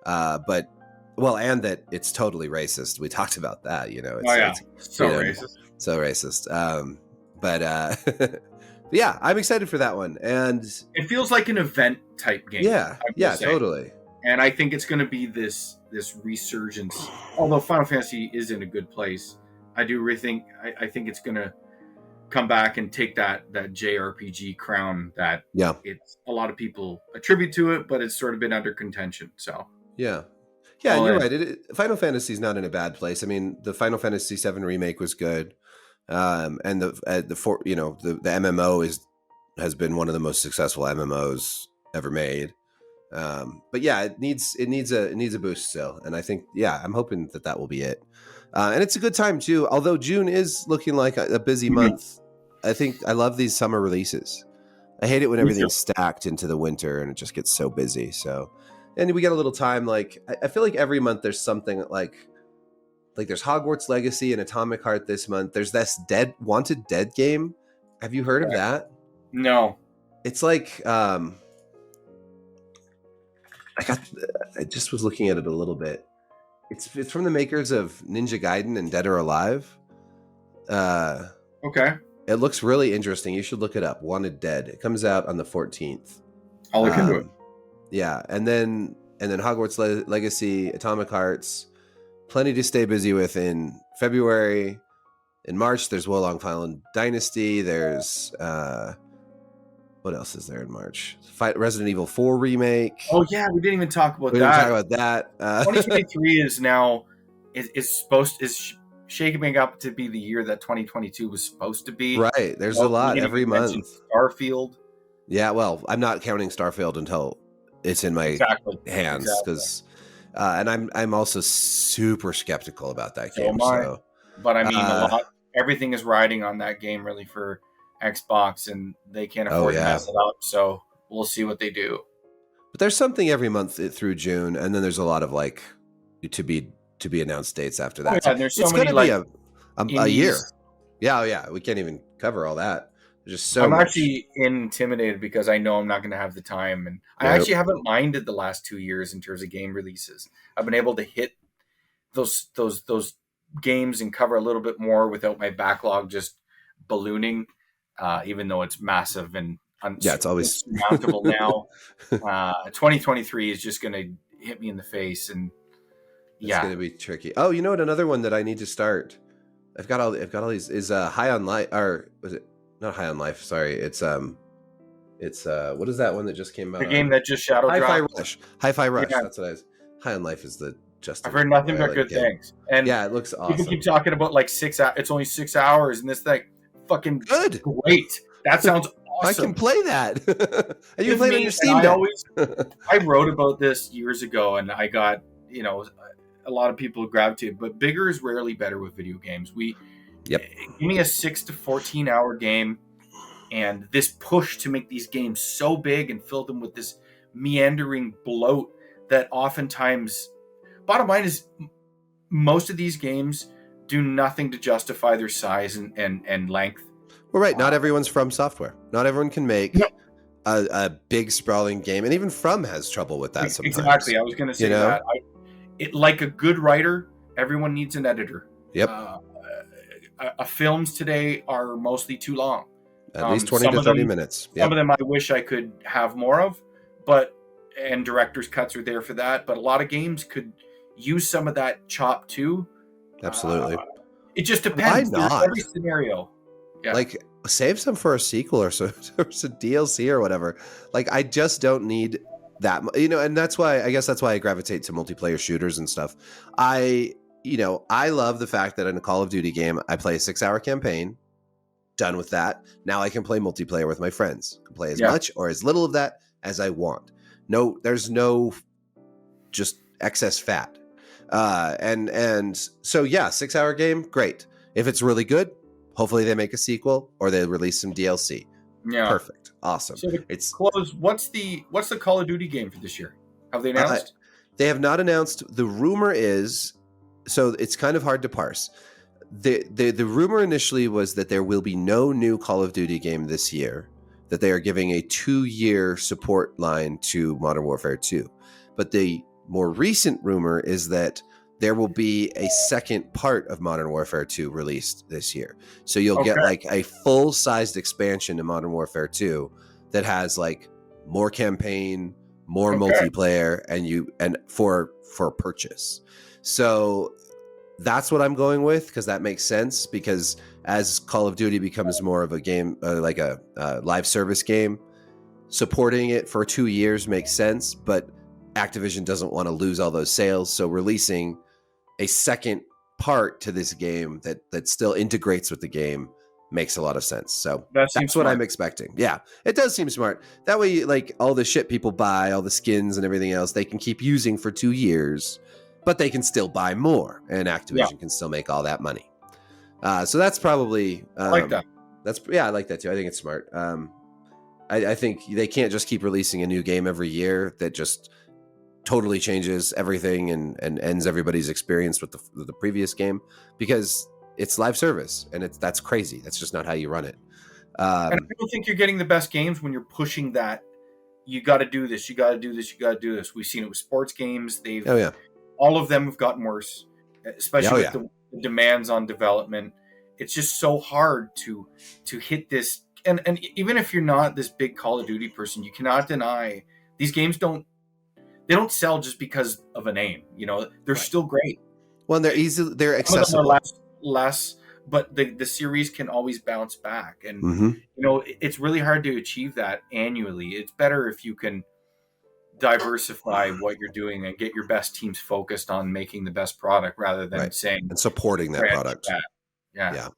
But Well, and that it's totally racist. We talked about that. It's so racist. So racist. But yeah, I'm excited for that one, and it feels like an event type game. Yeah, totally. And I think it's going to be this resurgence. Although Final Fantasy is in a good place, I do rethink. I think it's going to come back and take that JRPG crown that it's a lot of people attribute to it, but it's sort of been under contention. So yeah, you're right. Final Fantasy is not in a bad place. I mean, the Final Fantasy VII remake was good, and the MMO has been one of the most successful MMOs ever made. But yeah, it needs a boost still, and I think I'm hoping that will be it. And it's a good time too. Although June is looking like a busy month, I think I love these summer releases. I hate it when everything's stacked into the winter and it just gets so busy. So, and we get a little time. Like I feel like every month there's something like there's Hogwarts Legacy and Atomic Heart this month. There's this Wanted Dead game. Have you heard of that? No. It's like I just was looking at it a little bit. It's from the makers of Ninja Gaiden and Dead or Alive. Okay. It looks really interesting. You should look it up. Wanted Dead. It comes out on the 14th. I'll look into it. Yeah, and then Hogwarts Legacy, Atomic Hearts, plenty to stay busy with in February. In March, there's Wo Long Fallen Dynasty. There's what else is there in March? Resident Evil 4 remake. Oh yeah, we didn't even talk about that. We didn't talk about that. 2023 is now is shaping up to be the year that 2022 was supposed to be. Right. There's a lot every month. Starfield. Yeah, well, I'm not counting Starfield until it's in my hands because, and I'm also super skeptical about that game. So, but I mean, everything is riding on that game really for Xbox, and they can't afford to mess it up. So we'll see what they do. But there's something every month through June, and then there's a lot of to be announced dates after that. And there's so it's many going to be a year. Yeah, we can't even cover all that. There's just so I'm much. actually intimidated because I know I'm not going to have the time, and I actually haven't minded the last 2 years in terms of game releases. I've been able to hit those games and cover a little bit more without my backlog just ballooning, even though it's massive and it's always insurmountable now. 2023 is just going to hit me in the face, and it's going to be tricky. Oh, you know what? Another one that I need to start. I've got all these is High on Life, or was it not High on Life? Sorry, it's what is that one that just came out? The game that just shadow dropped. Hi-Fi Rush. Yeah. That's what I was. High on Life is the just. I've heard nothing but good things, and it looks awesome. People keep talking about like 6 hours. It's only 6 hours, and this thing fucking good. Great. That sounds awesome. I can play that. And you can play it on your Steam Deck. I wrote about this years ago, and I got a lot of people gravitate, but bigger is rarely better with video games. Give me a 6 to 14 hour game, and this push to make these games so big and fill them with this meandering bloat that oftentimes, bottom line is, most of these games do nothing to justify their size and length. Well, right. Not everyone's From Software. Not everyone can make a big sprawling game, and even From has trouble with that sometimes. Exactly. I was going to say that. Like a good writer, everyone needs an editor. Yep. Films today are mostly too long. At least 20 to 30 minutes. Yep. Some of them I wish I could have more of, and director's cuts are there for that. But a lot of games could use some of that chop too. Absolutely. It just depends. Why not? Every scenario. Yeah. Like, save some for a sequel or some DLC or whatever. Like, I just don't need that, and that's why I gravitate to multiplayer shooters and stuff. I love the fact that in a Call of Duty game, I play a 6-hour campaign, done with that. Now I can play multiplayer with my friends. I can play as much or as little of that as I want. No, there's no just excess fat. And so 6-hour game, great. If it's really good, hopefully they make a sequel or they release some DLC. Yeah. Perfect. Awesome. So what's the Call of Duty game for this year? Have they announced? They have not announced. The rumor is, so it's kind of hard to parse. The rumor initially was that there will be no new Call of Duty game this year, that they are giving a 2-year support line to Modern Warfare 2. But the more recent rumor is that there will be a second part of Modern Warfare 2 released this year. So you'll get like a full-sized expansion to Modern Warfare 2 that has like more campaign, more multiplayer, and for purchase. So that's what I'm going with, because that makes sense, because as Call of Duty becomes more of a game, like a live service game, supporting it for 2 years makes sense, but Activision doesn't want to lose all those sales, so releasing a second part to this game that still integrates with the game makes a lot of sense. So that's what smart. I'm expecting. Yeah, it does seem smart. That way, like, all the shit people buy, all the skins and everything else, they can keep using for 2 years, but they can still buy more, and Activision can still make all that money. So that's probably I like that. I like that too. I think it's smart. I think they can't just keep releasing a new game every year that just totally changes everything and ends everybody's experience with the previous game, because it's live service, and that's crazy. That's just not how you run it. And I don't think you're getting the best games when you're pushing that. You got to do this. You got to do this. You got to do this. We've seen it with sports games. All of them have gotten worse, especially with the demands on development. It's just so hard to hit this. And even if you're not this big Call of Duty person, you cannot deny these games don't sell just because of a name. You know, they're still great. Well, they're accessible. Some of them are less, but the series can always bounce back. And you know, it's really hard to achieve that annually. It's better if you can diversify what you're doing and get your best teams focused on making the best product, rather than saying and supporting that product. Yeah.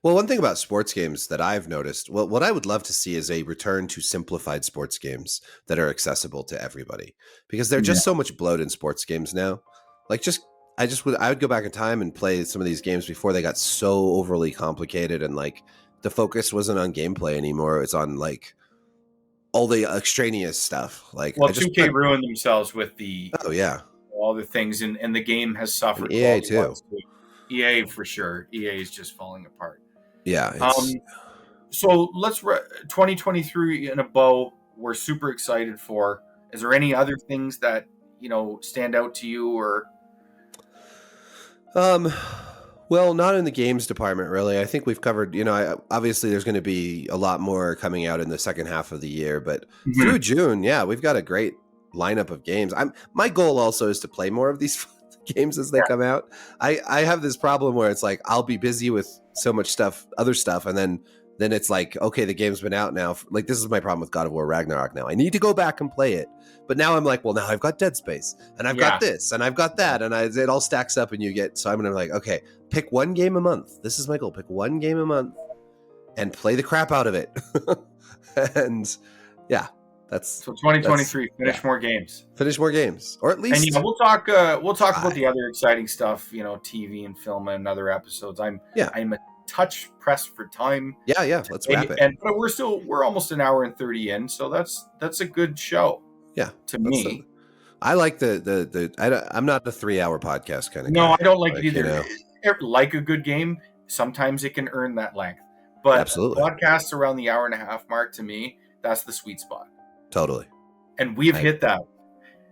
Well, one thing about sports games that I've noticed, well, what I would love to see is a return to simplified sports games that are accessible to everybody, because there's just so much bloat in sports games now. Like, I would go back in time and play some of these games before they got so overly complicated, and like the focus wasn't on gameplay anymore. It's on like all the extraneous stuff. Like, 2K ruined themselves with all the things, and the game has suffered. And EA too. EA for sure. EA is just falling apart. Yeah. So let's 2023 in a bow. We're super excited for. Is there any other things that stand out to you, or? Well, not in the games department, really. I think we've covered. Obviously, there's going to be a lot more coming out in the second half of the year, but through June, we've got a great lineup of games. My goal also is to play more of these games as they come out. I have this problem where it's like I'll be busy with so much other stuff, and then it's like, okay, the game's been out now. Like, this is my problem with God of War Ragnarok now. I need to go back and play it, but now I'm like, well, now I've got Dead Space, and I've got this, and I've got that, and it all stacks up, and so I'm gonna like, okay, pick one game a month. This is my goal. Pick one game a month and play the crap out of it. And so 2023, finish more games. Finish more games, or at least. And we'll talk about the other exciting stuff, TV and film and other episodes. I'm a touch pressed for time. Let's wrap it. But we're almost an hour and 30 in, so that's a good show. To me. I like I'm not the 3-hour podcast kind of guy. No, I don't like it either. Like a good game, sometimes it can earn that length. But absolutely, podcasts around the hour and a half mark, to me, that's the sweet spot. Totally. And we've hit that.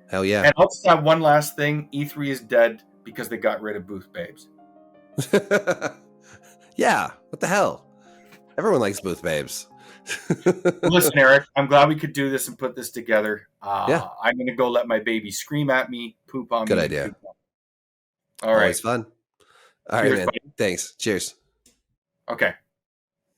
Hell yeah. And I'll just have one last thing. E3 is dead because they got rid of Booth Babes. Yeah. What the hell? Everyone likes Booth Babes. Well, listen, Eric, I'm glad we could do this and put this together. I'm going to go let my baby scream at me, poop on me. Good idea. All right. Always fun. All right, man. Buddy. Thanks. Cheers. Okay.